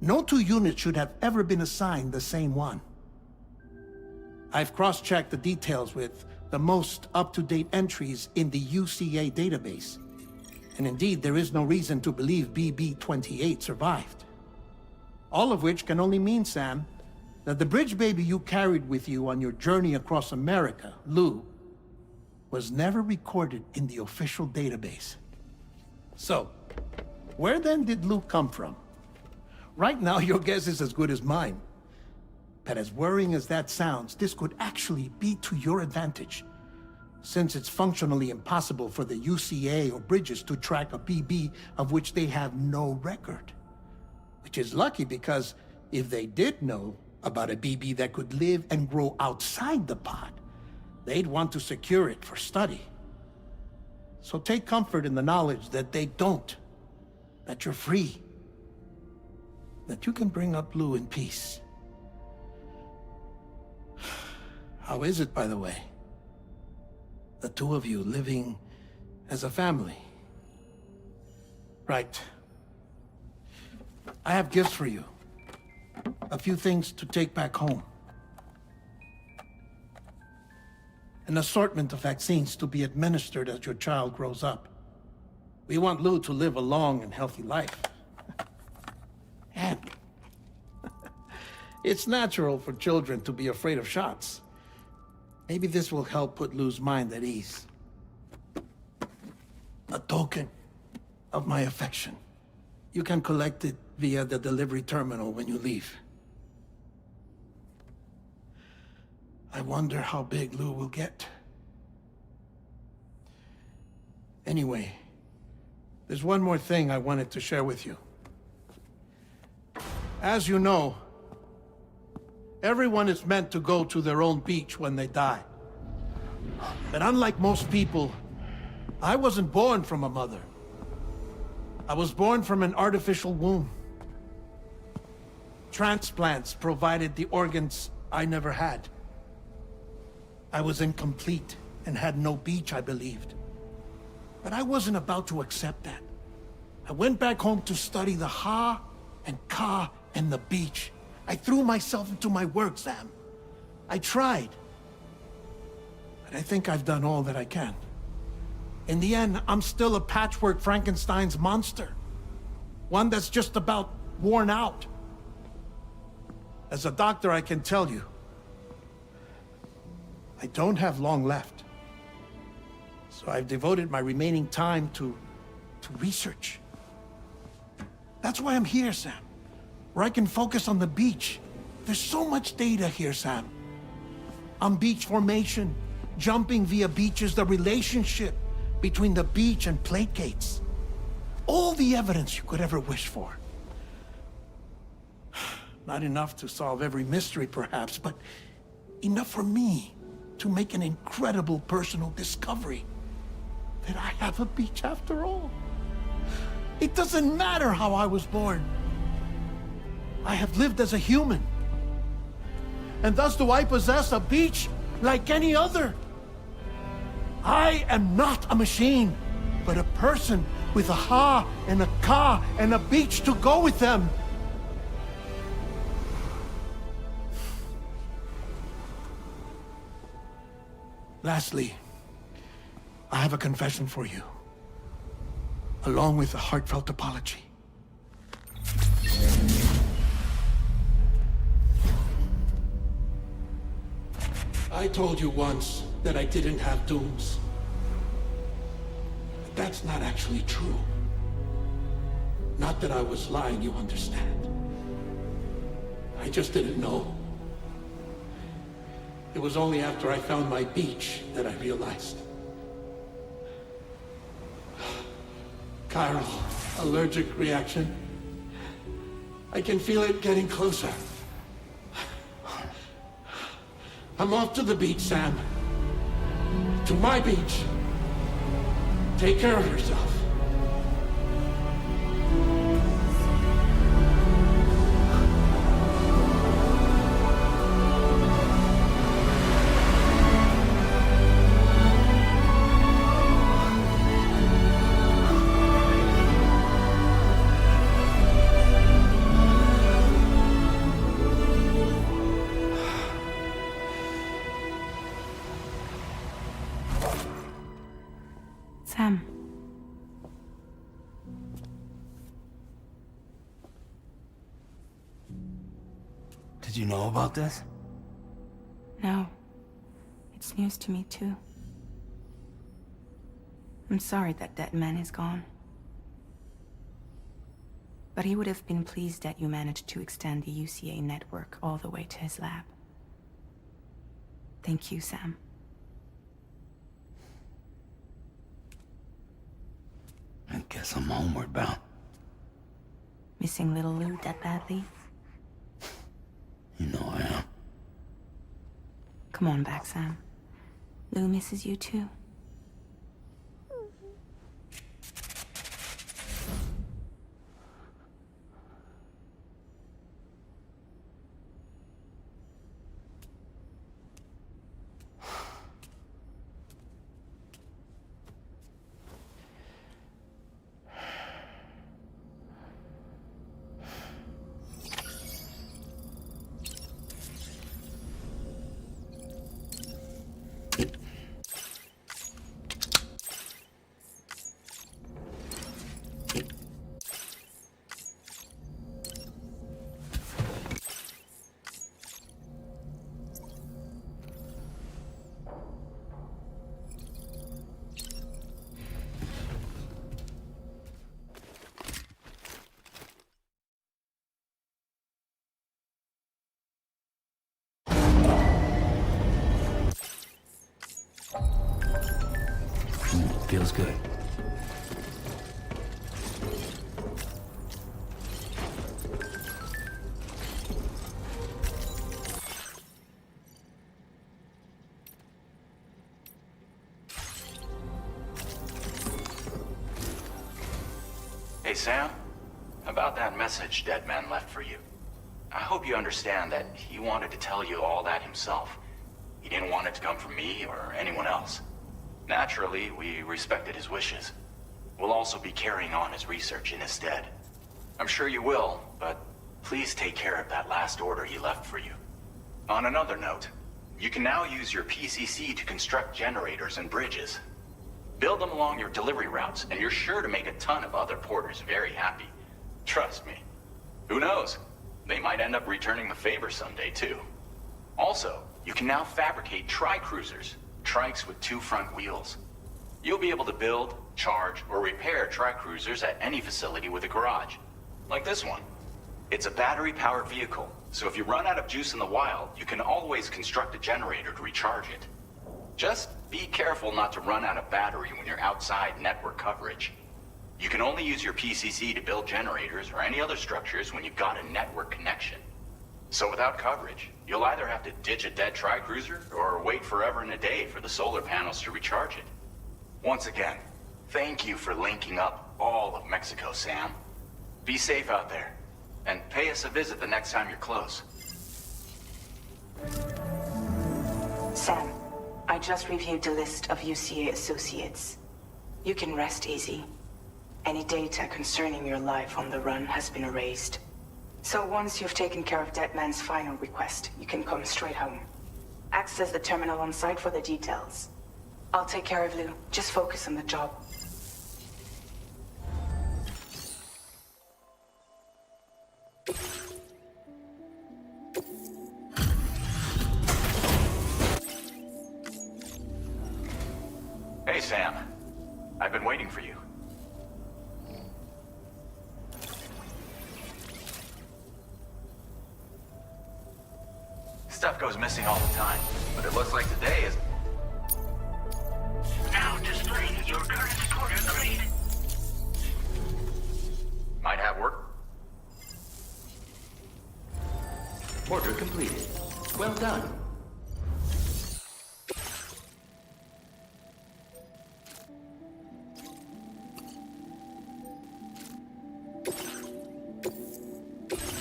No two units should have ever been assigned the same one. I've cross-checked the details with the most up-to-date entries in the UCA database. And indeed, there is no reason to believe BB-28 survived. All of which can only mean, Sam, that the bridge baby you carried with you on your journey across America, Lou, was never recorded in the official database. So, where then did Lou come from? Right now, your guess is as good as mine. But as worrying as that sounds, this could actually be to your advantage, since it's functionally impossible for the UCA or Bridges to track a BB of which they have no record. Which is lucky because if they did know about a BB that could live and grow outside the pod, they'd want to secure it for study. So take comfort in the knowledge that they don't, that you're free, that you can bring up Lou in peace. How is it, by the way? The two of you living as a family. Right. I have gifts for you. A few things to take back home. An assortment of vaccines to be administered as your child grows up. We want Lou to live a long and healthy life. And it's natural for children to be afraid of shots. Maybe this will help put Lou's mind at ease. A token of my affection. You can collect it via the delivery terminal when you leave. I wonder how big Lou will get. Anyway, there's one more thing I wanted to share with you. As you know, everyone is meant to go to their own beach when they die. But unlike most people, I wasn't born from a mother. I was born from an artificial womb. Transplants provided the organs I never had. I was incomplete and had no beach, I believed. But I wasn't about to accept that. I went back home to study the Ha and Ka and the beach. I threw myself into my work, Sam. I tried. But I think I've done all that I can. In the end, I'm still a patchwork Frankenstein's monster. One that's just about worn out. As a doctor, I can tell you, I don't have long left. So I've devoted my remaining time to research. That's why I'm here, Sam. Where I can focus on the beach. There's so much data here, Sam. On beach formation, jumping via beaches, the relationship between the beach and plate gates. All the evidence you could ever wish for. Not enough to solve every mystery, perhaps, but enough for me to make an incredible personal discovery that I have a beach after all. It doesn't matter how I was born. I have lived as a human. And thus do I possess a beach like any other. I am not a machine, but a person with a Ha and a Ka and a beach to go with them. Lastly, I have a confession for you, along with a heartfelt apology. I told you once that I didn't have dooms. But that's not actually true. Not that I was lying, you understand. I just didn't know. It was only after I found my beach that I realized. Chiral, allergic reaction. I can feel it getting closer. I'm off to the beach, Sam. To my beach. Take care of yourself. Sam. Did you know about this? No. It's news to me, too. I'm sorry that that man is gone. But he would have been pleased that you managed to extend the UCA network all the way to his lab. Thank you, Sam. I guess I'm homeward bound. Missing little Lou that badly? You know I am. Come on back, Sam. Lou misses you too. Feels good. Hey, Sam. About that message Deadman left for you. I hope you understand that he wanted to tell you all that himself. He didn't want it to come from me or anyone else. Naturally, we respected his wishes. We'll also be carrying on his research in his stead. I'm sure you will, but please take care of that last order he left for you. On another note, you can now use your PCC to construct generators and bridges. Build them along your delivery routes, and you're sure to make a ton of other porters very happy. Trust me. Who knows? They might end up returning the favor someday, too. Also, you can now fabricate tri-cruisers. Trikes with 2 front wheels. You'll be able to build, charge, or repair tri-cruisers at any facility with a garage. Like this one. It's a battery-powered vehicle, so if you run out of juice in the wild, you can always construct a generator to recharge it. Just be careful not to run out of battery when you're outside network coverage. You can only use your PCC to build generators or any other structures when you've got a network connection. So without coverage, you'll either have to ditch a dead tri-cruiser or wait forever and a day for the solar panels to recharge it. Once again, thank you for linking up all of Mexico, Sam. Be safe out there, and pay us a visit the next time you're close. Sam, I just reviewed the list of UCA associates. You can rest easy. Any data concerning your life on the run has been erased. So once you've taken care of Deadman's final request, you can come straight home. Access the terminal on site for the details. I'll take care of Lou. Just focus on the job. Sam. I've been waiting for you. Stuff goes missing all the time, but it looks like today is... Now displaying your current quarter grade. Might have work. Order completed. Well done.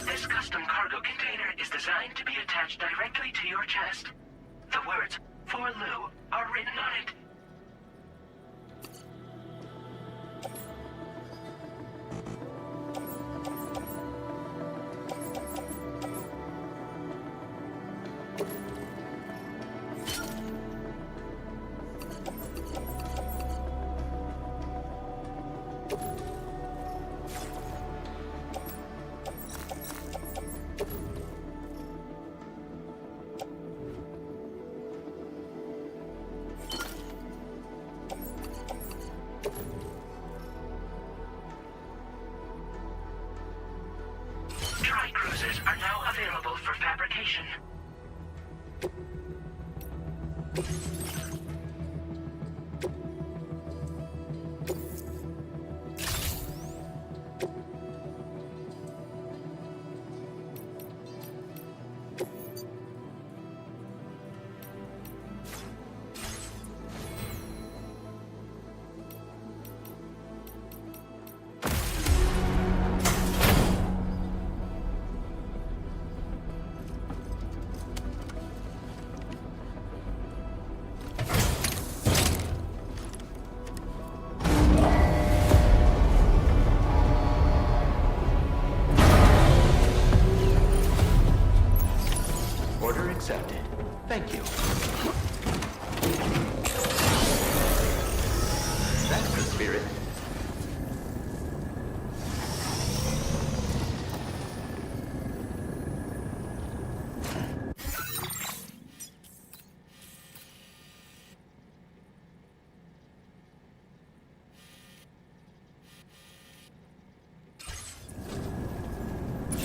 This custom cargo container is designed to be attached directly to your chest. The words, "For Lou," are written on it. Tri-cruisers are now available for fabrication. Order accepted. Thank you. That's the spirit.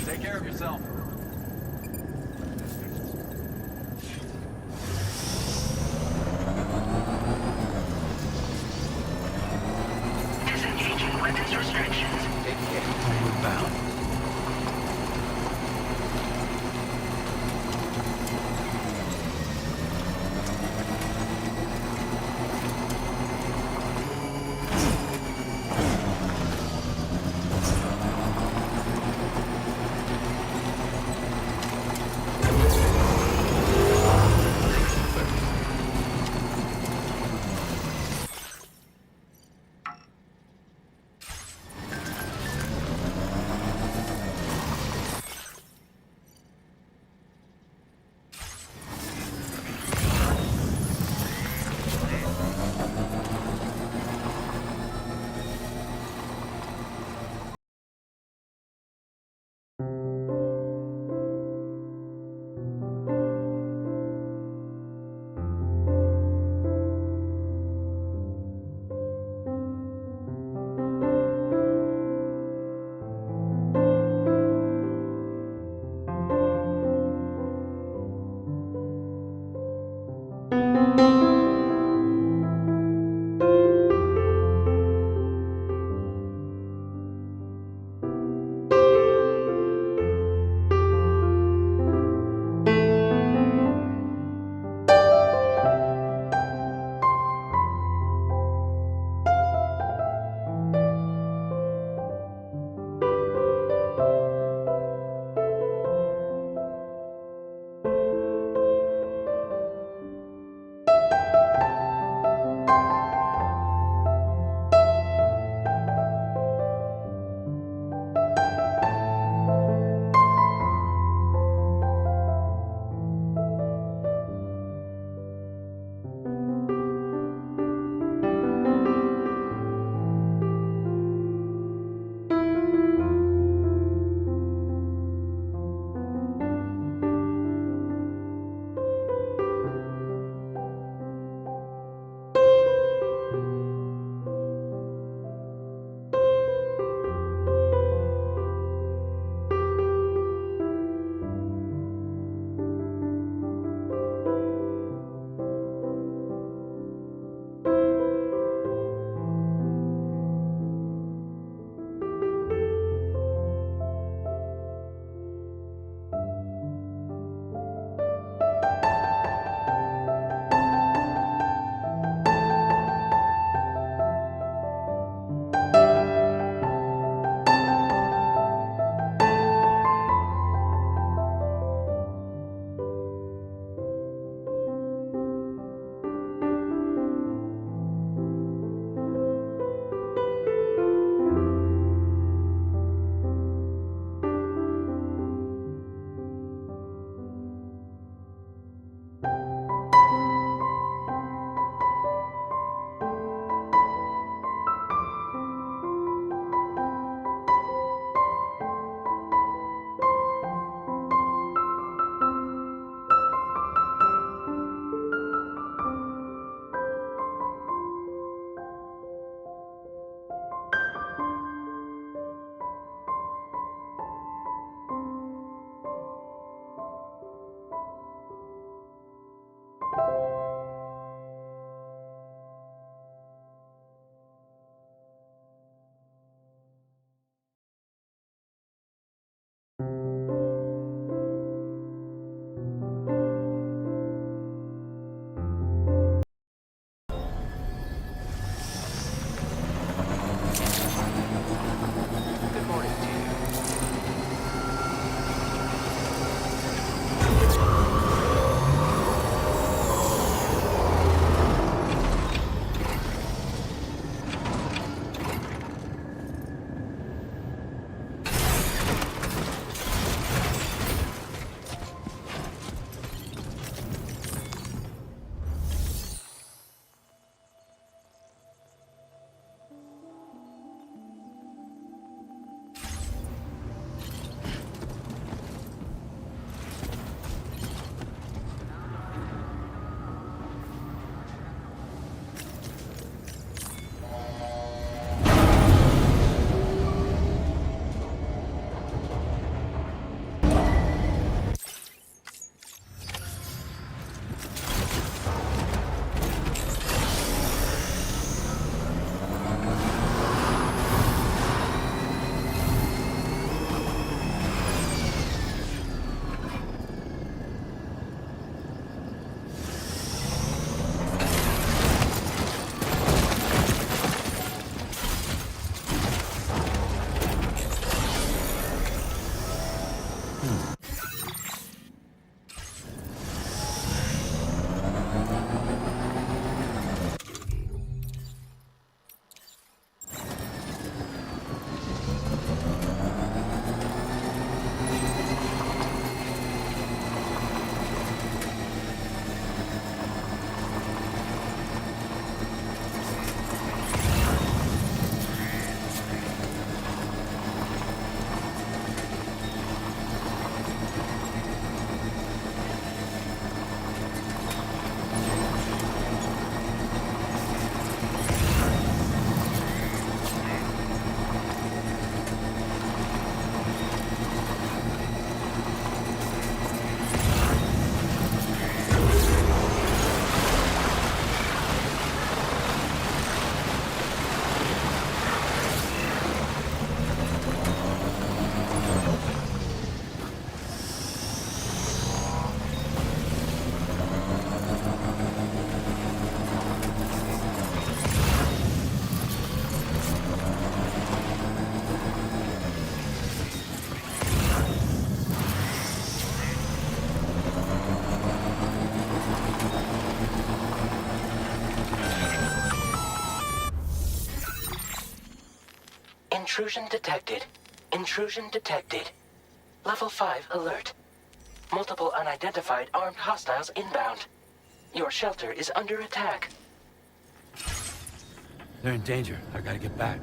Take care of yourself. Intrusion detected. Intrusion detected. Level 5 alert. Multiple unidentified armed hostiles inbound. Your shelter is under attack. They're in danger. I gotta get back.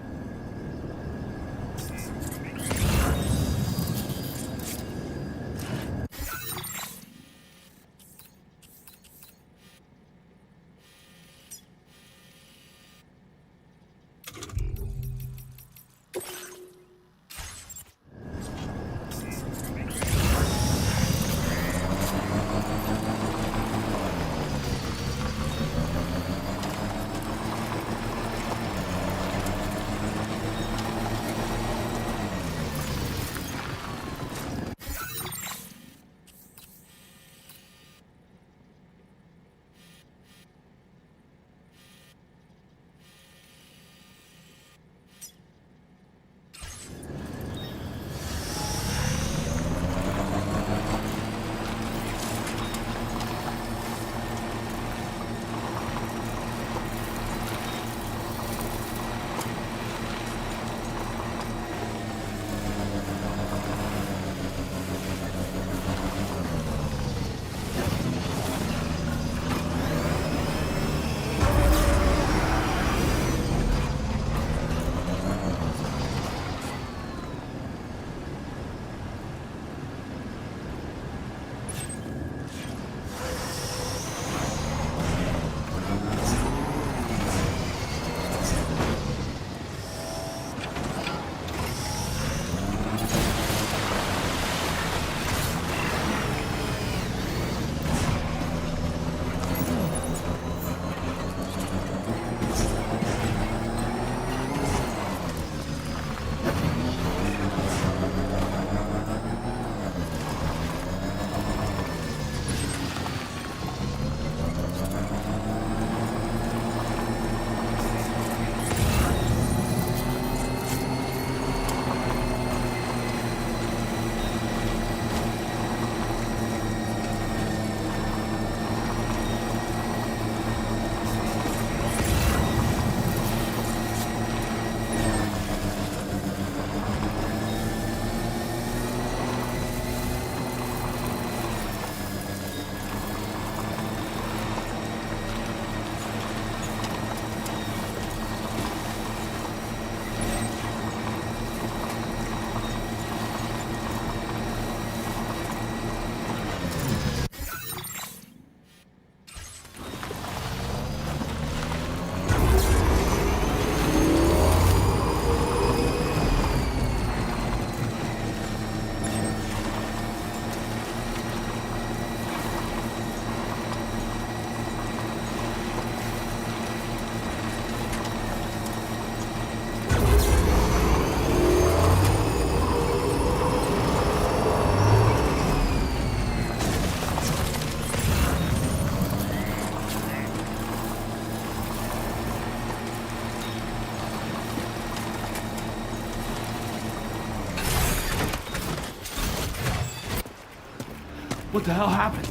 What the hell happened?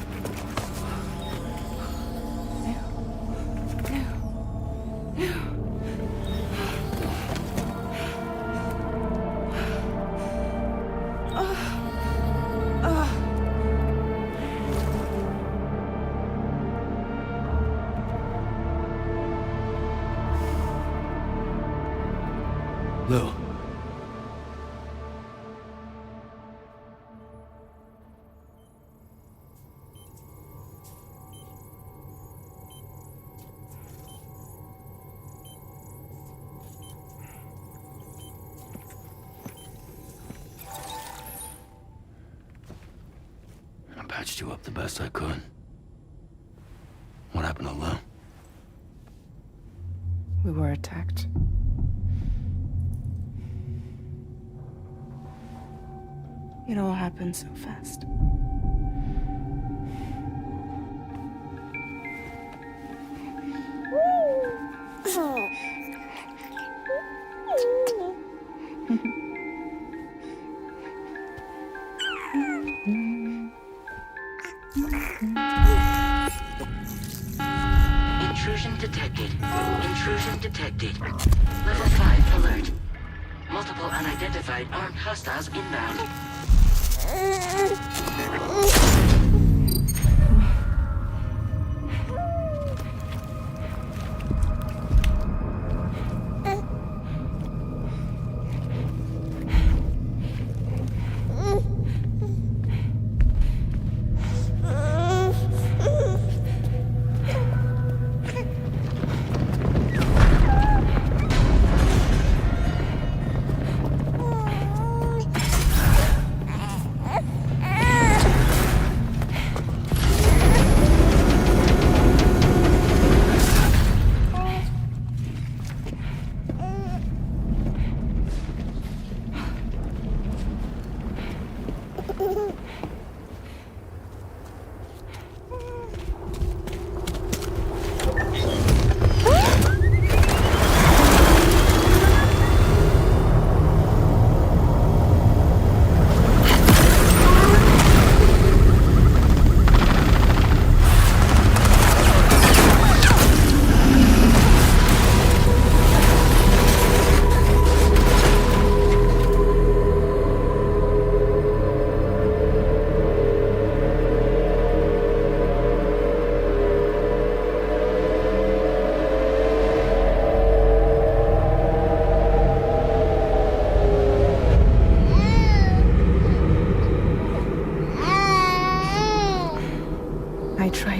Lou. I patched you up the best I could. What happened to Lou? We were attacked. It all happened so fast. Intrusion detected. Intrusion detected. Level 5 alert. Multiple unidentified armed hostiles inbound.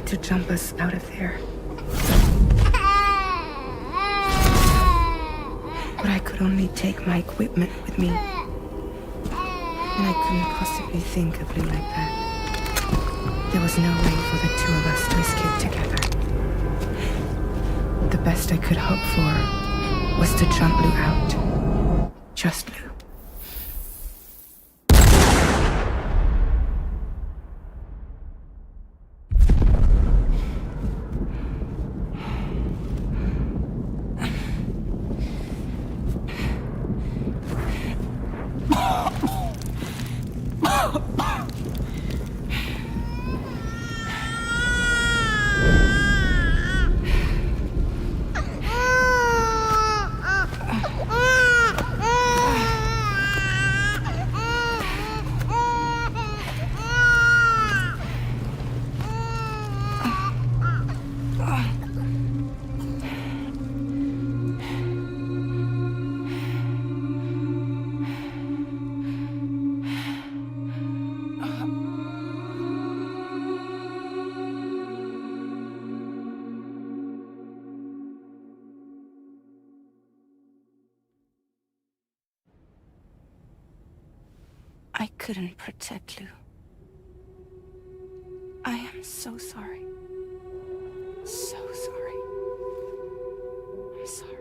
To jump us out of there. But I could only take my equipment with me. And I couldn't possibly think of Lou like that. There was no way for the two of us to escape together. The best I could hope for was to jump Lou out. Just Lou. I couldn't protect Lou. I am so sorry. So sorry. I'm sorry.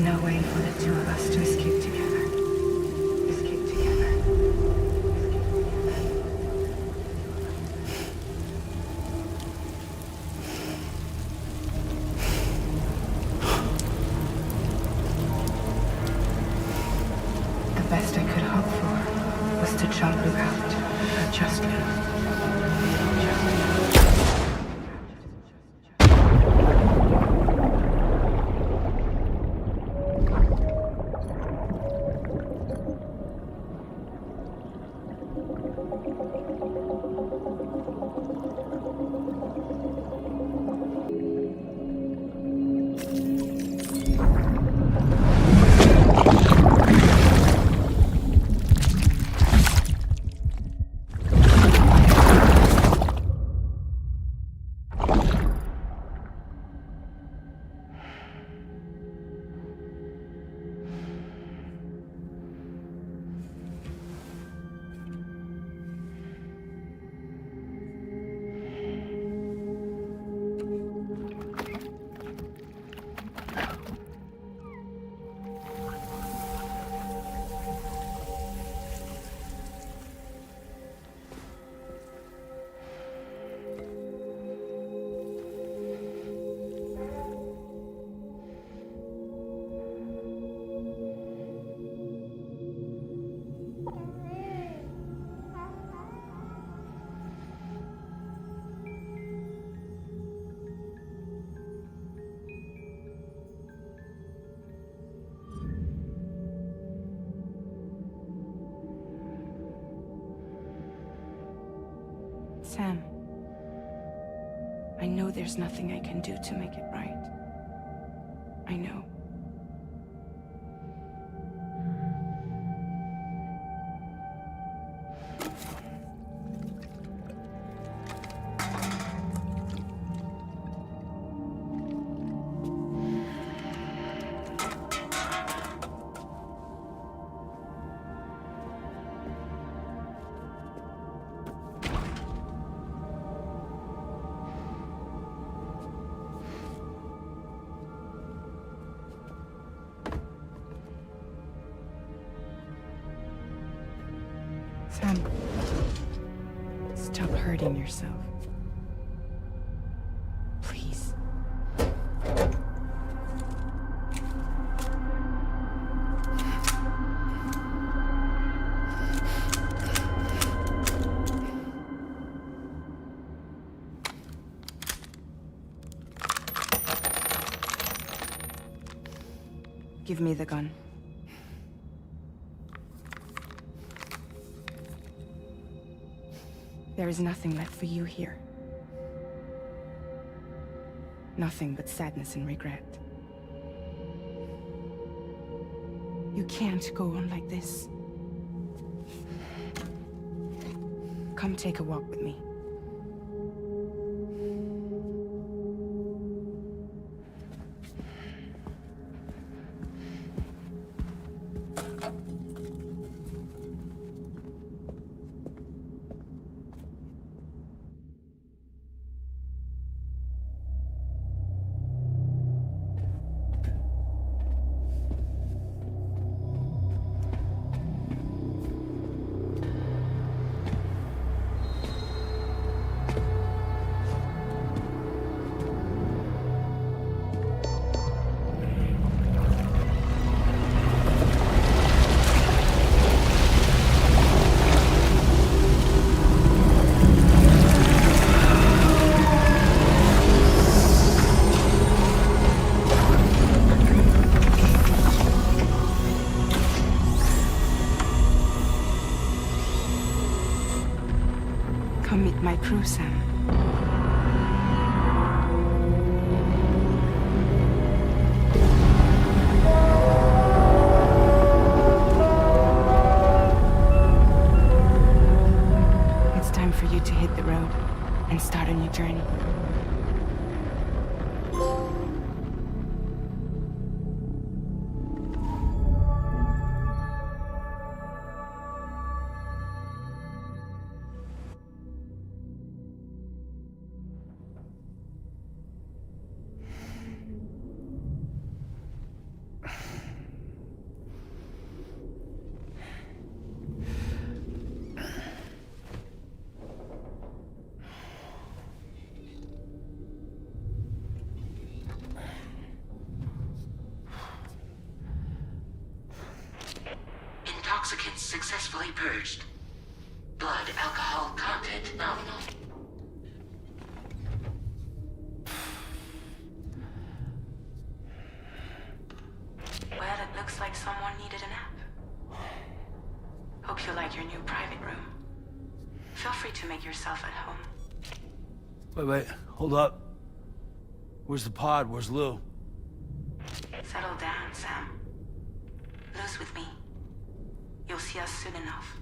no way for the two of us to escape together. Escape together. The best I could hope for was to jump you out just now. Sam, I know there's nothing I can do to make it right. I know. Sam, stop hurting yourself. Please. Give me the gun. There is nothing left for you here. Nothing but sadness and regret. You can't go on like this. Come take a walk with me. Come meet my crew, Sam. It's time for you to hit the road and start a new journey. toxicants successfully purged. Blood alcohol content nominal. Well, it looks like someone needed a nap. Hope you like your new private room. Feel free to make yourself at home. Wait, hold up. Where's the pod? Where's Lou? Settle down, Sam. Lou's with me. You'll see us soon enough.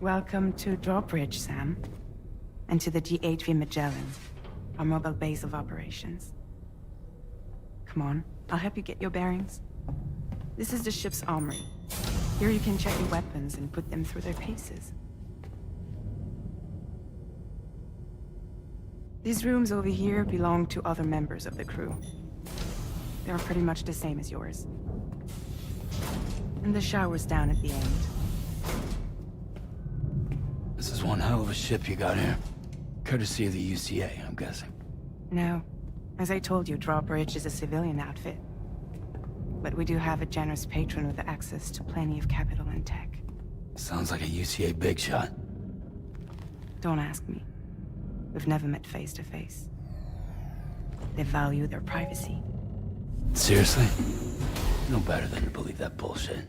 Welcome to Drawbridge, Sam. And to the DHV Magellan, our mobile base of operations. Come on, I'll help you get your bearings. This is the ship's armory. Here you can check your weapons and put them through their paces. These rooms over here belong to other members of the crew. They're pretty much the same as yours. And the shower's down at the end. This is one hell of a ship you got here. Courtesy of the UCA, I'm guessing. No. As I told you, Drawbridge is a civilian outfit. But we do have a generous patron with access to plenty of capital and tech. Sounds like a UCA big shot. Don't ask me. We've never met face to face. They value their privacy. Seriously? No better than to believe that bullshit.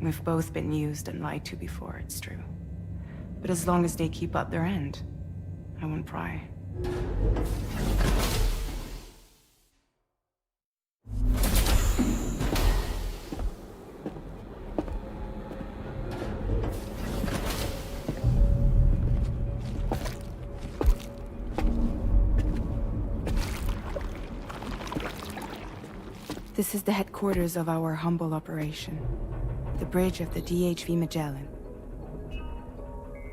We've both been used and lied to before, it's true. But as long as they keep up their end, I won't pry. This is the headquarters of our humble operation. The bridge of the DHV Magellan.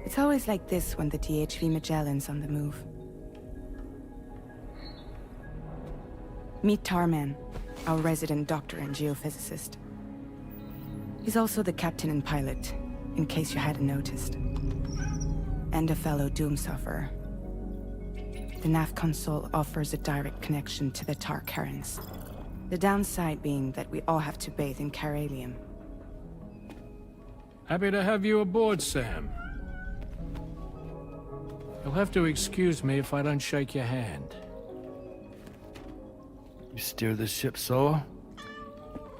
It's always like this when the DHV Magellan's on the move. Meet Tarman, our resident doctor and geophysicist. He's also the captain and pilot, in case you hadn't noticed. And a fellow doom sufferer. The nav console offers a direct connection to the Tar currents. The downside being that we all have to bathe in caralium. Happy to have you aboard, Sam. You'll have to excuse me if I don't shake your hand. You steer this ship solo?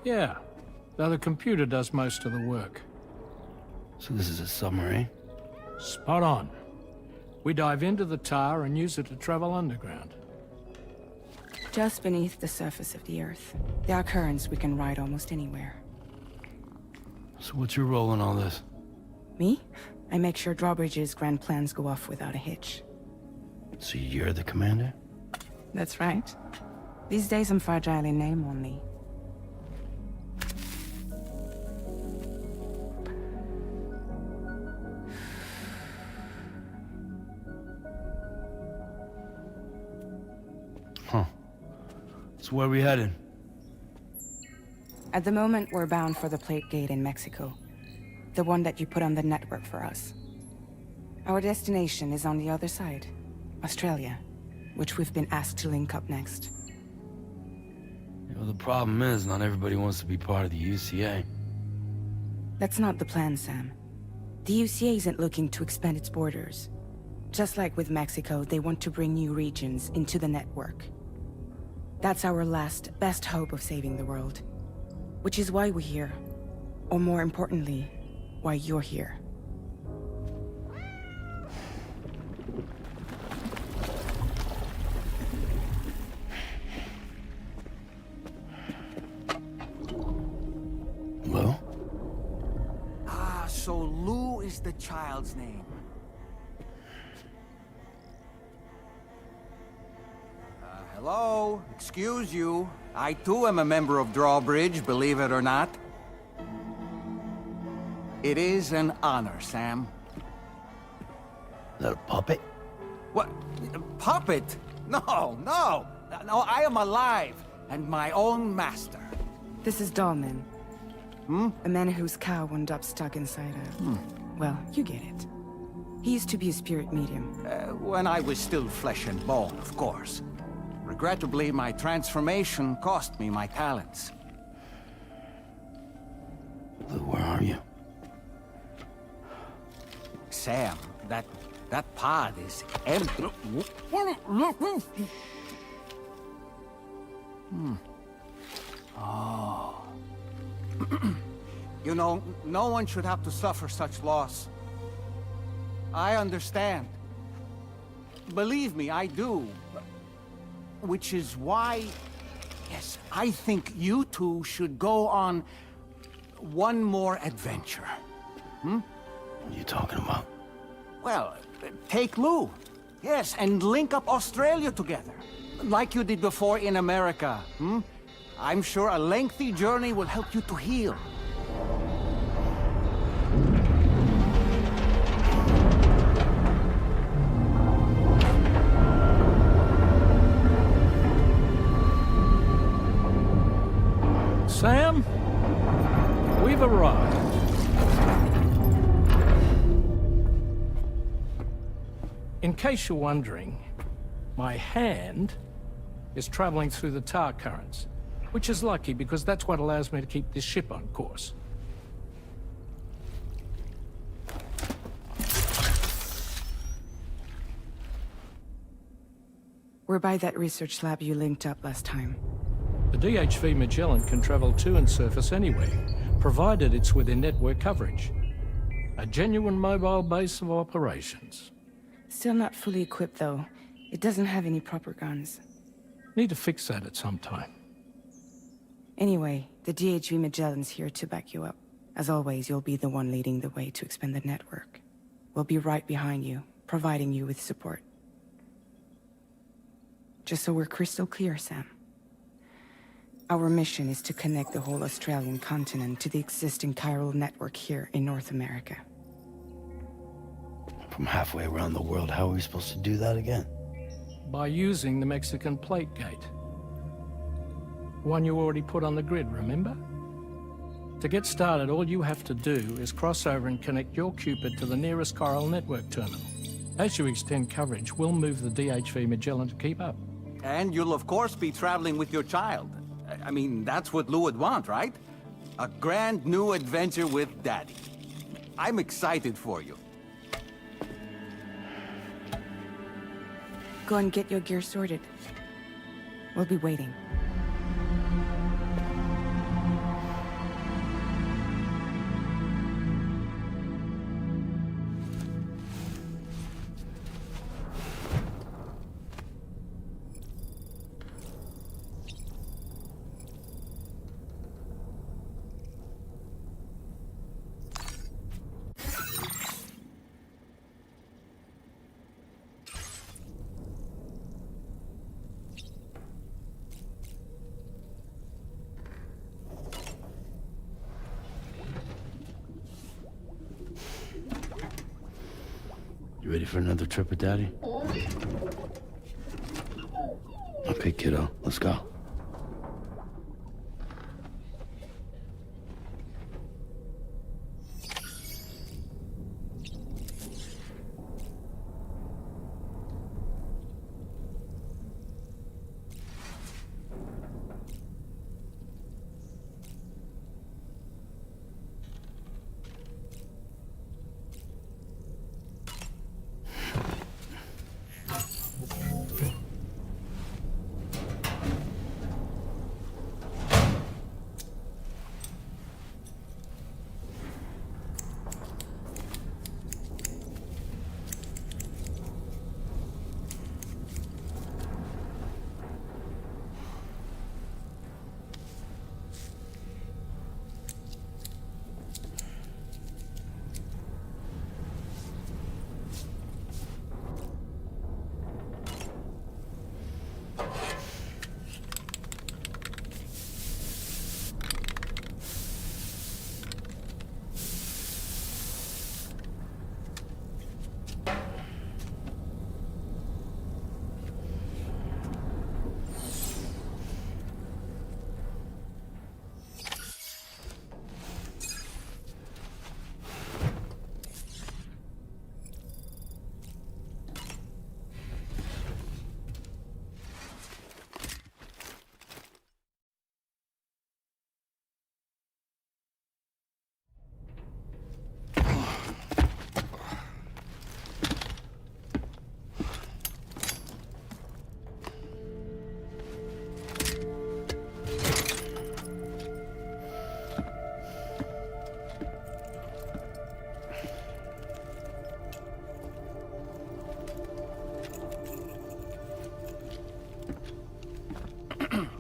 Yeah, though the computer does most of the work. So this is a submarine? Spot on. We dive into the tar and use it to travel underground. Just beneath the surface of the Earth, there are currents we can ride almost anywhere. So what's your role in all this? Me? I make sure Drawbridge's grand plans go off without a hitch. So you're the commander? That's right. These days I'm fragile in name only. Huh. So where are we headed? At the moment, we're bound for the Plate Gate in Mexico. The one that you put on the network for us. Our destination is on the other side, Australia, which we've been asked to link up next. Well, the problem is, not everybody wants to be part of the UCA. That's not the plan, Sam. The UCA isn't looking to expand its borders. Just like with Mexico, they want to bring new regions into the network. That's our last, best hope of saving the world. Which is why we're here. Or more importantly, why you're here. Lou? Ah, so Lou is the child's name. Hello? Excuse you. I too am a member of Drawbridge, believe it or not. It is an honor, Sam. Is that a puppet? What? A puppet? No, no! No, I am alive, and my own master. This is Dolman. A man whose cow wound up stuck inside a... Well, you get it. He used to be a spirit medium. When I was still flesh and bone, of course. Regrettably, my transformation cost me my talents. Lou, where are you? Sam, that pod is empty. Oh. You know, no one should have to suffer such loss. I understand. Believe me, I do. Which is why, yes, I think you two should go on one more adventure. What are you talking about? Well, take Lou. Yes, and link up Australia together. Like you did before in America. I'm sure a lengthy journey will help you to heal. Sam, we've arrived. In case you're wondering, my hand is traveling through the tar currents, which is lucky because that's what allows me to keep this ship on course. We're by that research lab you linked up last time. The DHV Magellan can travel to and surface anywhere, provided it's within network coverage. A genuine mobile base of operations. Still not fully equipped, though. It doesn't have any proper guns. Need to fix that at some time. Anyway, the DHV Magellan's here to back you up. As always, you'll be the one leading the way to expand the network. We'll be right behind you, providing you with support. Just so we're crystal clear, Sam. Our mission is to connect the whole Australian continent to the existing chiral network here in North America. From halfway around the world, how are we supposed to do that again? By using the Mexican Plate Gate. One you already put on the grid, remember? To get started, all you have to do is cross over and connect your Cupid to the nearest chiral network terminal. As you extend coverage, we'll move the DHV Magellan to keep up. And you'll of course be traveling with your child. I mean, that's what Lou would want, right? A grand new adventure with Daddy. I'm excited for you. Go and get your gear sorted. We'll be waiting. You ready for another trip with Daddy? Okay, kiddo, let's go.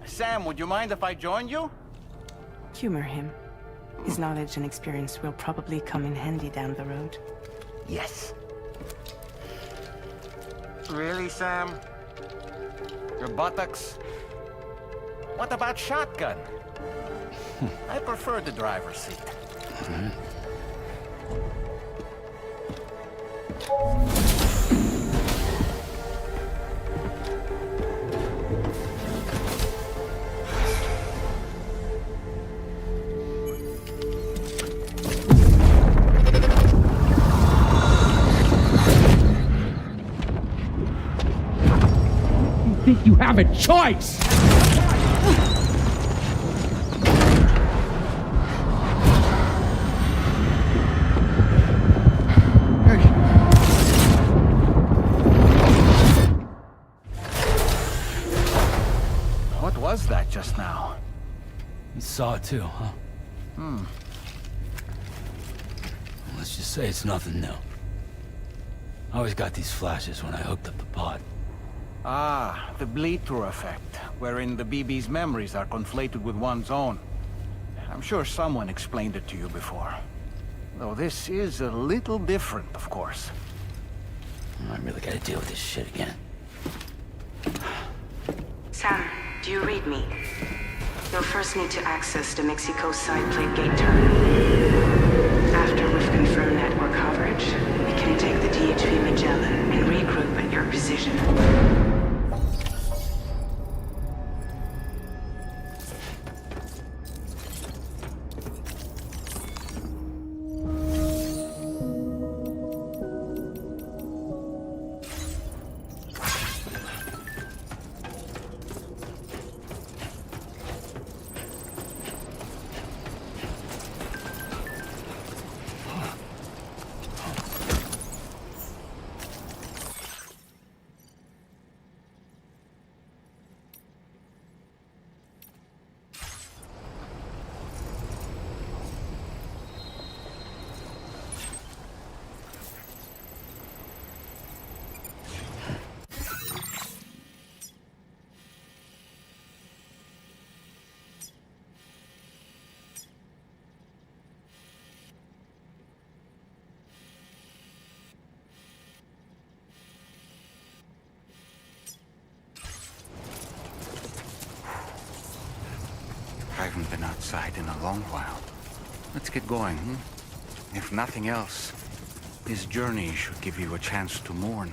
Sam, would you mind if I joined you? Humor him. His knowledge and experience will probably come in handy down the road. Yes. Really, Sam? Your buttocks? What about shotgun? I prefer the driver's seat. You have a choice! What was that just now? You saw it too, huh? Let's just say it's nothing new. I always got these flashes when I hooked up the pod. Ah, the bleed-through effect, wherein the BB's memories are conflated with one's own. I'm sure someone explained it to you before. Though this is a little different, of course. I really gotta deal with this shit again. Sam, do you read me? You'll first need to access the Mexico side plate gate terminal. After we've confirmed network coverage, we can take the DHV Magellan and regroup at your position. haven't been outside in a long while. Let's get going, hmm? If nothing else, this journey should give you a chance to mourn.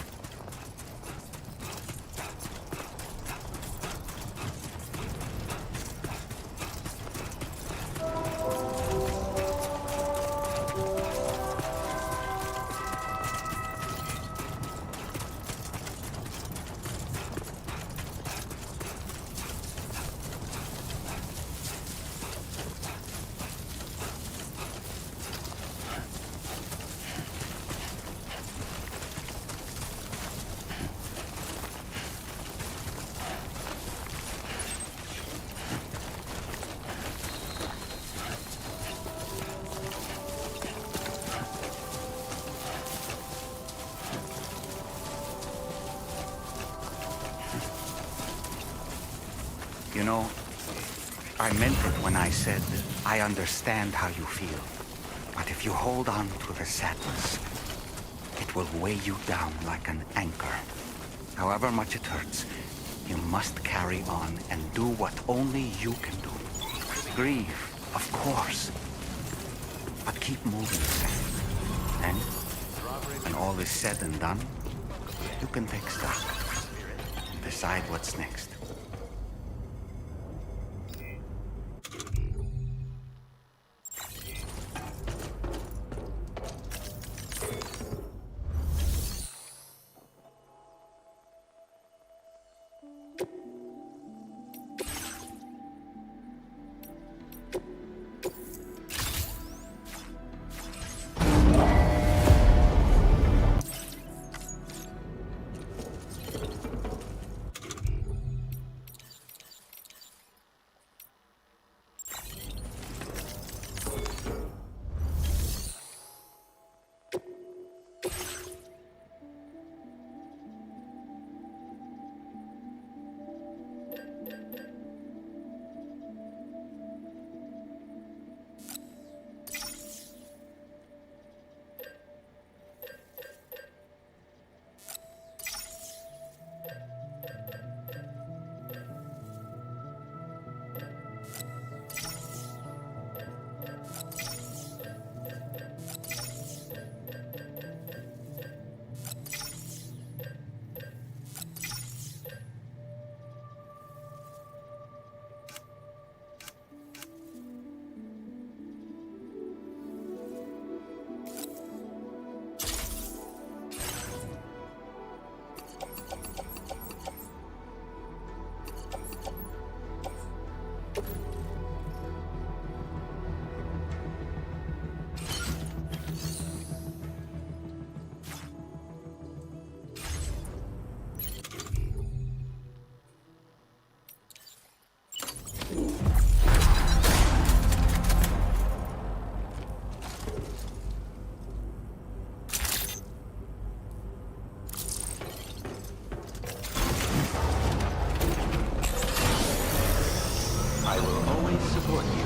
You know, I meant it when I said I understand how you feel. But if you hold on to the sadness, it will weigh you down like an anchor. However much it hurts, you must carry on and do what only you can do. Grieve, of course, but keep moving, Sam. Then, when all is said and done, you can take stock and decide what's next. I will always support you.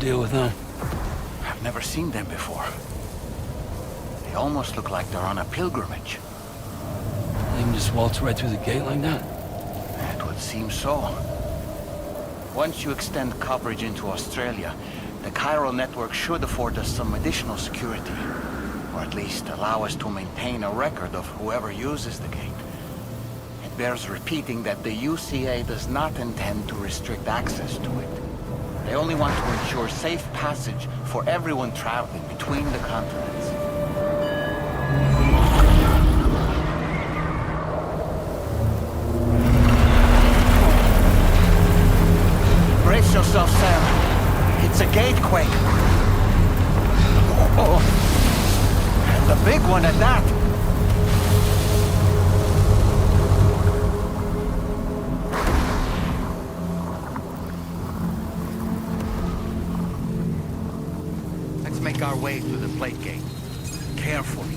deal with them? I've never seen them before. They almost look like they're on a pilgrimage. They can just waltz right through the gate like that? It would seem so. Once you extend coverage into Australia, the chiral network should afford us some additional security. Or at least allow us to maintain a record of whoever uses the gate. It bears repeating that the UCA does not intend to restrict access to it. They only want to ensure safe passage for everyone traveling between the continents. Brace yourself, Sam. It's a gatequake. Oh. And a big one at that. Let's make our way through the plate gate. Carefully.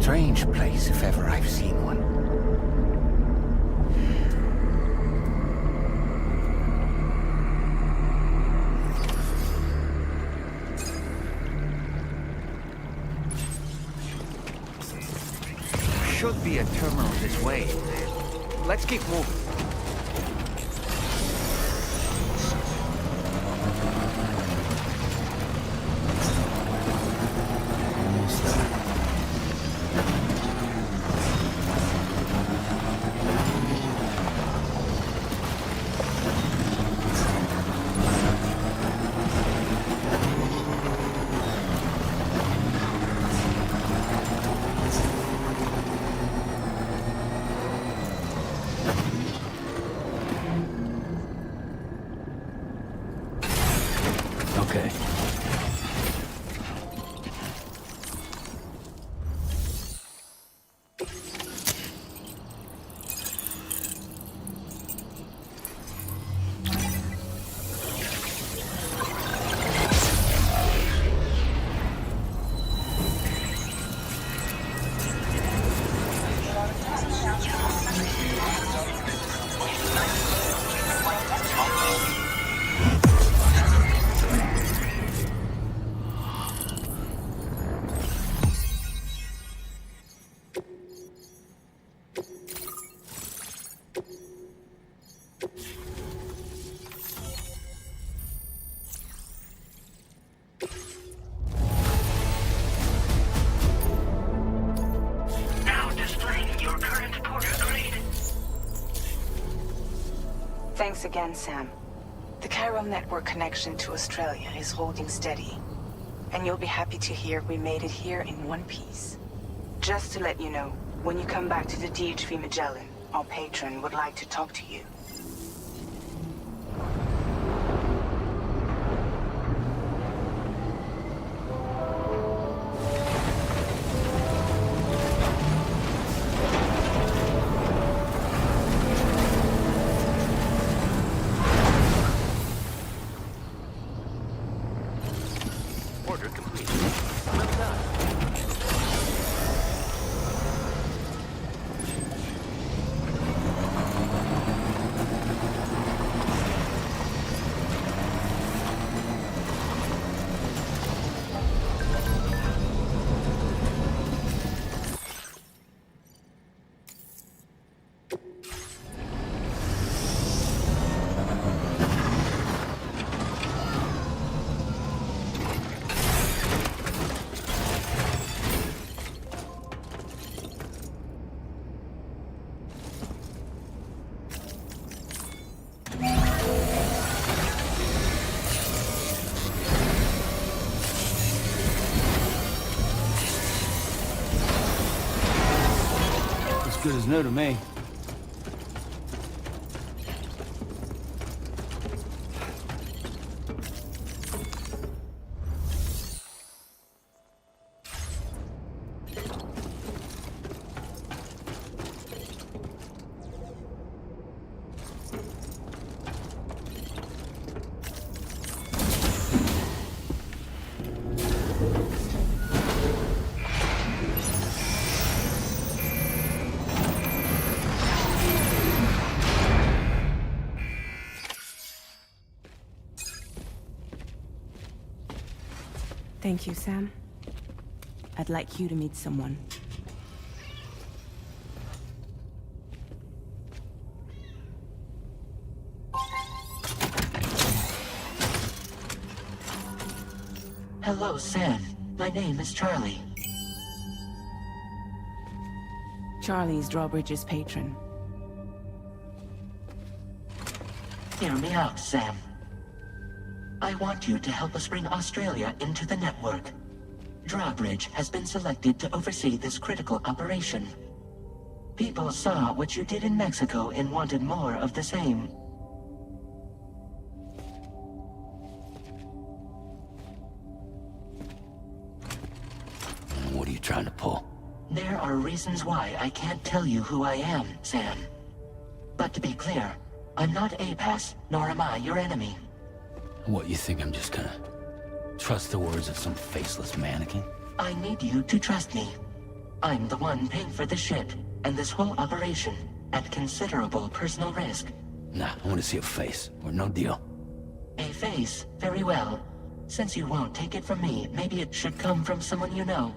Strange place, if ever I've seen one. There should be a terminal this way. Let's keep moving. Thanks again, Sam. The chiral network connection to Australia is holding steady. And you'll be happy to hear we made it here in one piece. Just to let you know, when you come back to the DHV Magellan, our patron would like to talk to you. Order complete. Well done. Good as new to me. Thank you, Sam. I'd like you to meet someone. Hello, Sam. My name is Charlie. Charlie's Drawbridge's patron. Hear me out, Sam. I want you to help us bring Australia into the network. Drawbridge has been selected to oversee this critical operation. People saw what you did in Mexico and wanted more of the same. What are you trying to pull? There are reasons why I can't tell you who I am, Sam. But to be clear, I'm not APAS, nor am I your enemy. What, you think I'm just gonna trust the words of some faceless mannequin? I need you to trust me. I'm the one paying for the ship and this whole operation at considerable personal risk. Nah, I want to see a face, or no deal. A face? Very well. Since you won't take it from me, maybe it should come from someone you know.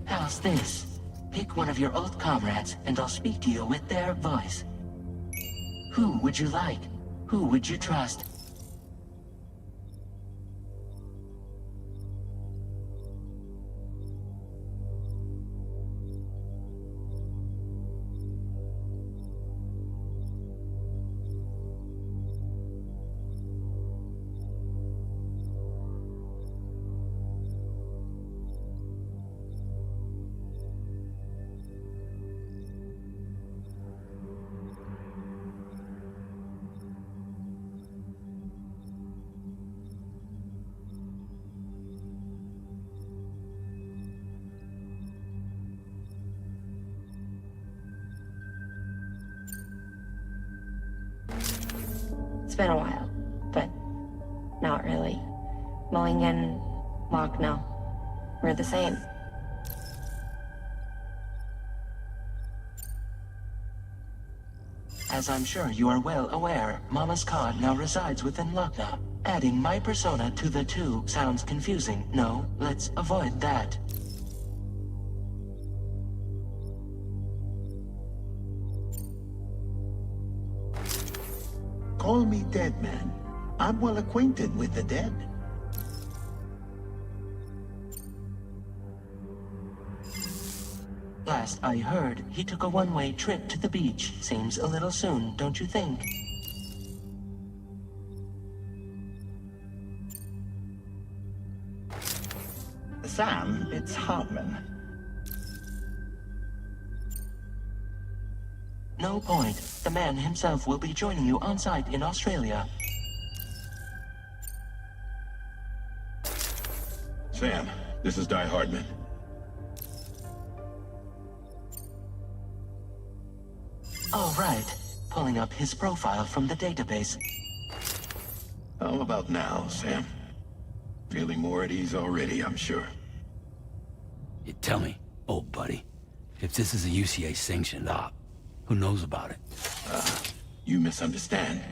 How's this? Pick one of your old comrades, and I'll speak to you with their voice. Who would you like? Who would you trust? It's been a while, but not really. Mulligan, Lochno, we're the same. As I'm sure you are well aware, Mama's Khan now resides within Lochna. Adding my persona to the two sounds confusing. No, let's avoid that. Call me Dead Man. I'm well acquainted with the dead. Last I heard, he took a one-way trip to the beach. Seems a little soon, don't you think? Sam, it's Hartman. No point. The man himself will be joining you on site in Australia. Sam, this is Di Hardman. All right. Pulling up his profile from the database. How about now, Sam? Feeling more at ease already, I'm sure. You tell me, old buddy, if this is a UCA-sanctioned op, who knows about it? You misunderstand.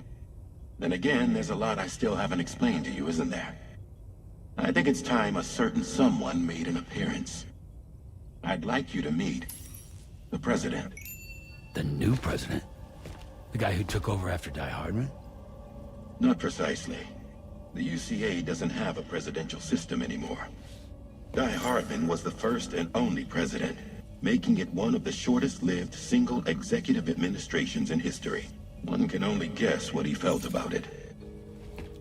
Then again, there's a lot I still haven't explained to you, isn't there? I think it's time a certain someone made an appearance. I'd like you to meet the President. The new president? The guy who took over after Di Hardman? Not precisely. The UCA doesn't have a presidential system anymore. Di Hardman was the first and only president, making it one of the shortest-lived single executive administrations in history. One can only guess what he felt about it.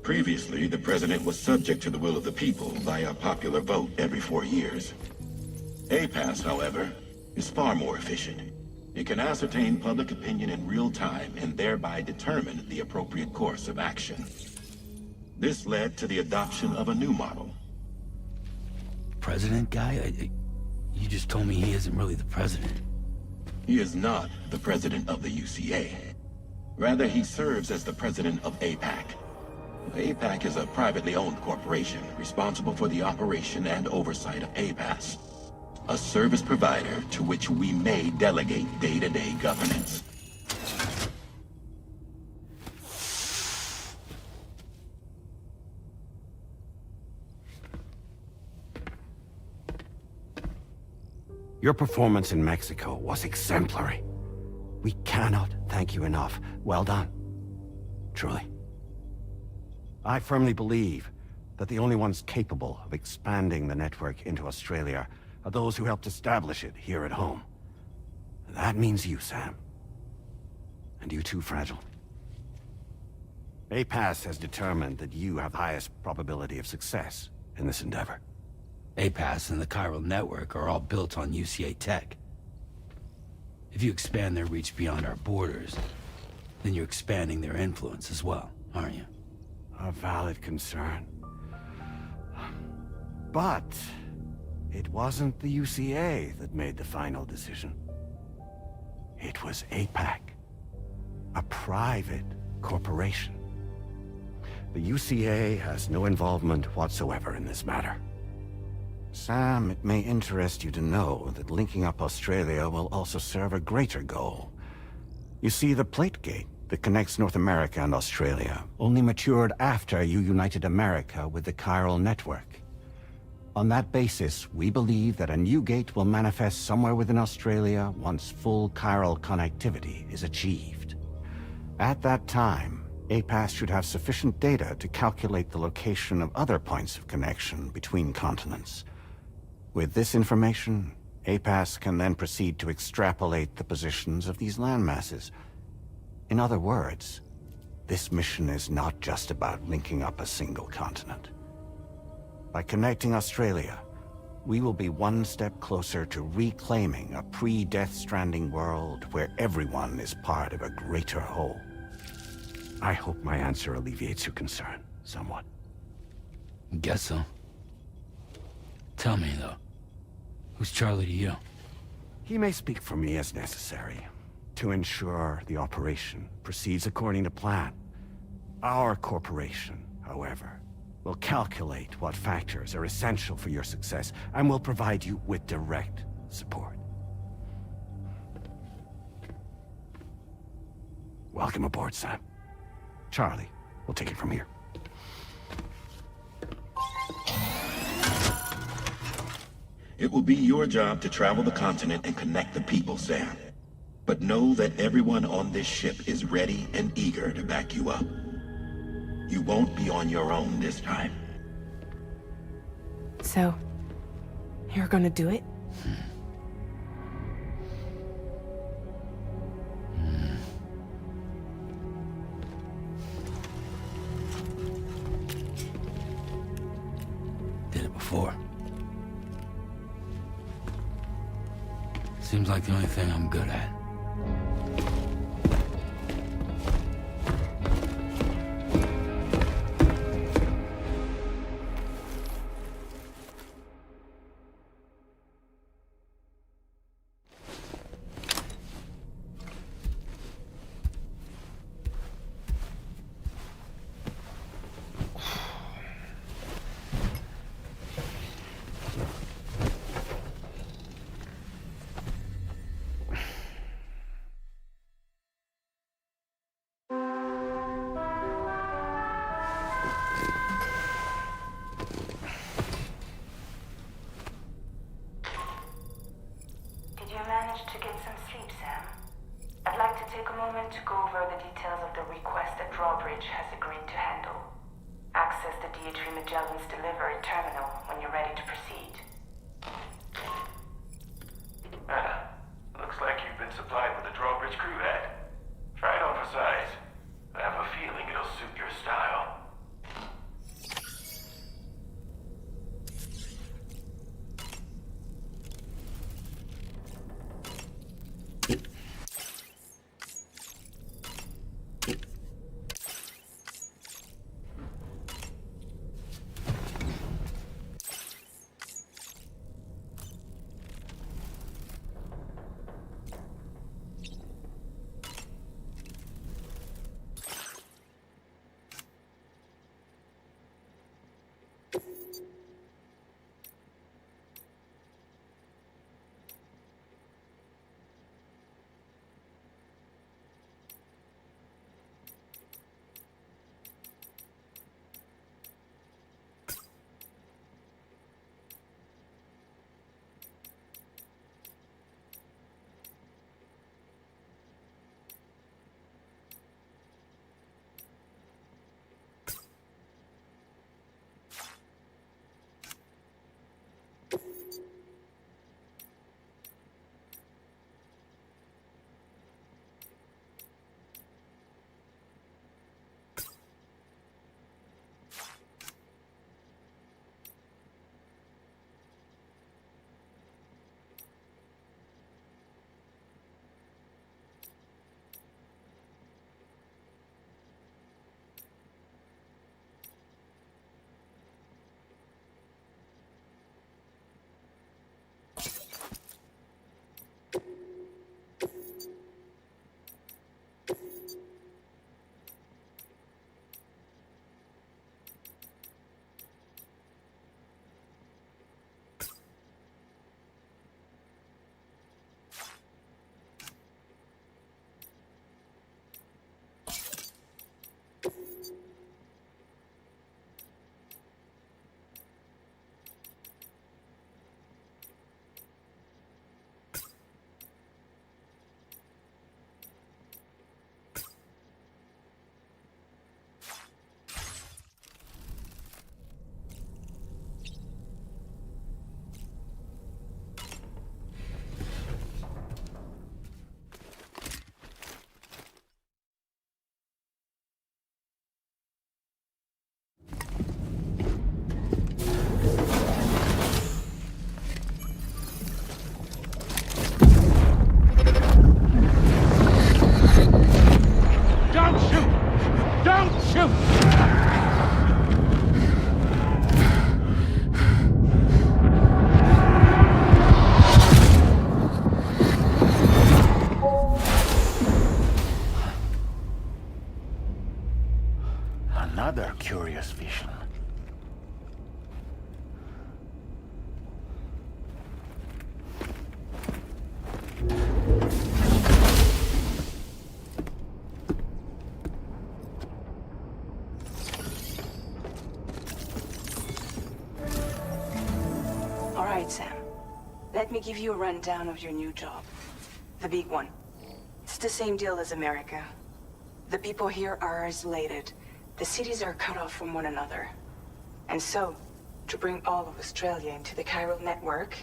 Previously, the president was subject to the will of the people via popular vote every 4 years. APAS, however, is far more efficient. It can ascertain public opinion in real time and thereby determine the appropriate course of action. This led to the adoption of a new model. President guy? You just told me he isn't really the president. He is not the president of the UCA. Rather, he serves as the president of APAC. APAC is a privately owned corporation responsible for the operation and oversight of APAS, a service provider to which we may delegate day-to-day governance. Your performance in Mexico was exemplary. We cannot thank you enough. Well done. Truly. I firmly believe that the only ones capable of expanding the network into Australia are those who helped establish it here at home. That means you, Sam. And you too, Fragile. APAS has determined that you have the highest probability of success in this endeavor. APAS and the chiral network are all built on UCA tech. If you expand their reach beyond our borders, then you're expanding their influence as well, aren't you? A valid concern. But it wasn't the UCA that made the final decision. It was APAC, a private corporation. The UCA has no involvement whatsoever in this matter. Sam, it may interest you to know that linking up Australia will also serve a greater goal. You see, the plate gate that connects North America and Australia only matured after you united America with the chiral network. On that basis, we believe that a new gate will manifest somewhere within Australia once full chiral connectivity is achieved. At that time, APAS should have sufficient data to calculate the location of other points of connection between continents. With this information, APAS can then proceed to extrapolate the positions of these landmasses. In other words, this mission is not just about linking up a single continent. By connecting Australia, we will be one step closer to reclaiming a pre-Death Stranding world where everyone is part of a greater whole. I hope my answer alleviates your concern somewhat. Guess so. Tell me, though, who's Charlie to you? He may speak for me as necessary, to ensure the operation proceeds according to plan. Our corporation, however, will calculate what factors are essential for your success, and will provide you with direct support. Welcome aboard, Sam. Charlie, we'll take it from here. It will be your job to travel the continent and connect the people, Sam. But know that everyone on this ship is ready and eager to back you up. You won't be on your own this time. So, you're gonna do it? Did it before. Seems like the only thing I'm good at. To get some sleep, Sam. I'd like to take a moment to go over the details of the request that Drawbridge has agreed to handle. Access the D3 Magellan's delivery terminal when you're ready to proceed. Looks like you've been supplied with a Drawbridge crew head. Try it on for size. I have a feeling it'll suit your style. Another curious vision. All right, Sam. Let me give you a rundown of your new job. The big one. It's the same deal as America. The people here are isolated. The cities are cut off from one another. And so, to bring all of Australia into the chiral network,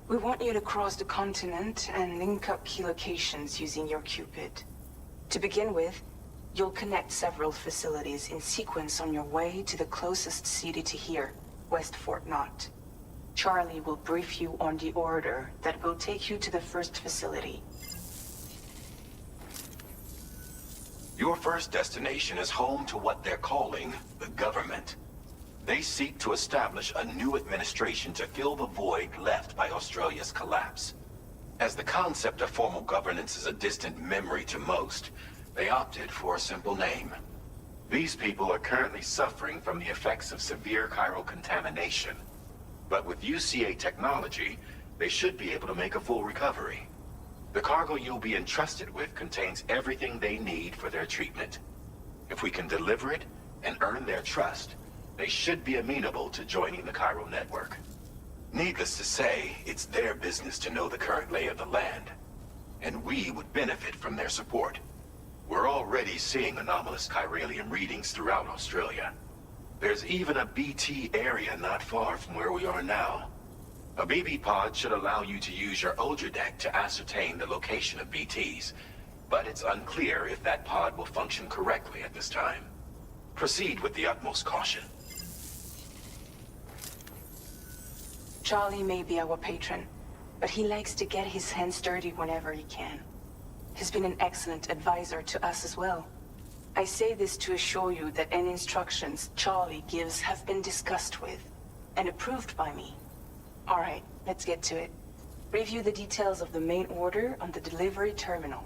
we want you to cross the continent and link up key locations using your Cupid. To begin with, you'll connect several facilities in sequence on your way to the closest city to here, West Fort Knott. Charlie will brief you on the order that will take you to the first facility. Your first destination is home to what they're calling the government. They seek to establish a new administration to fill the void left by Australia's collapse. As the concept of formal governance is a distant memory to most, they opted for a simple name. These people are currently suffering from the effects of severe chiral contamination. But with UCA technology, they should be able to make a full recovery. The cargo you'll be entrusted with contains everything they need for their treatment. If we can deliver it and earn their trust, they should be amenable to joining the chiral network. Needless to say, it's their business to know the current lay of the land, and we would benefit from their support. We're already seeing anomalous chiralium readings throughout Australia. There's even a BT area not far from where we are now. A BB pod should allow you to use your Ultra deck to ascertain the location of BTs, but it's unclear if that pod will function correctly at this time. Proceed with the utmost caution. Charlie may be our patron, but he likes to get his hands dirty whenever he can. He's been an excellent advisor to us as well. I say this to assure you that any instructions Charlie gives have been discussed with and approved by me. All right, let's get to it. Review the details of the main order on the delivery terminal.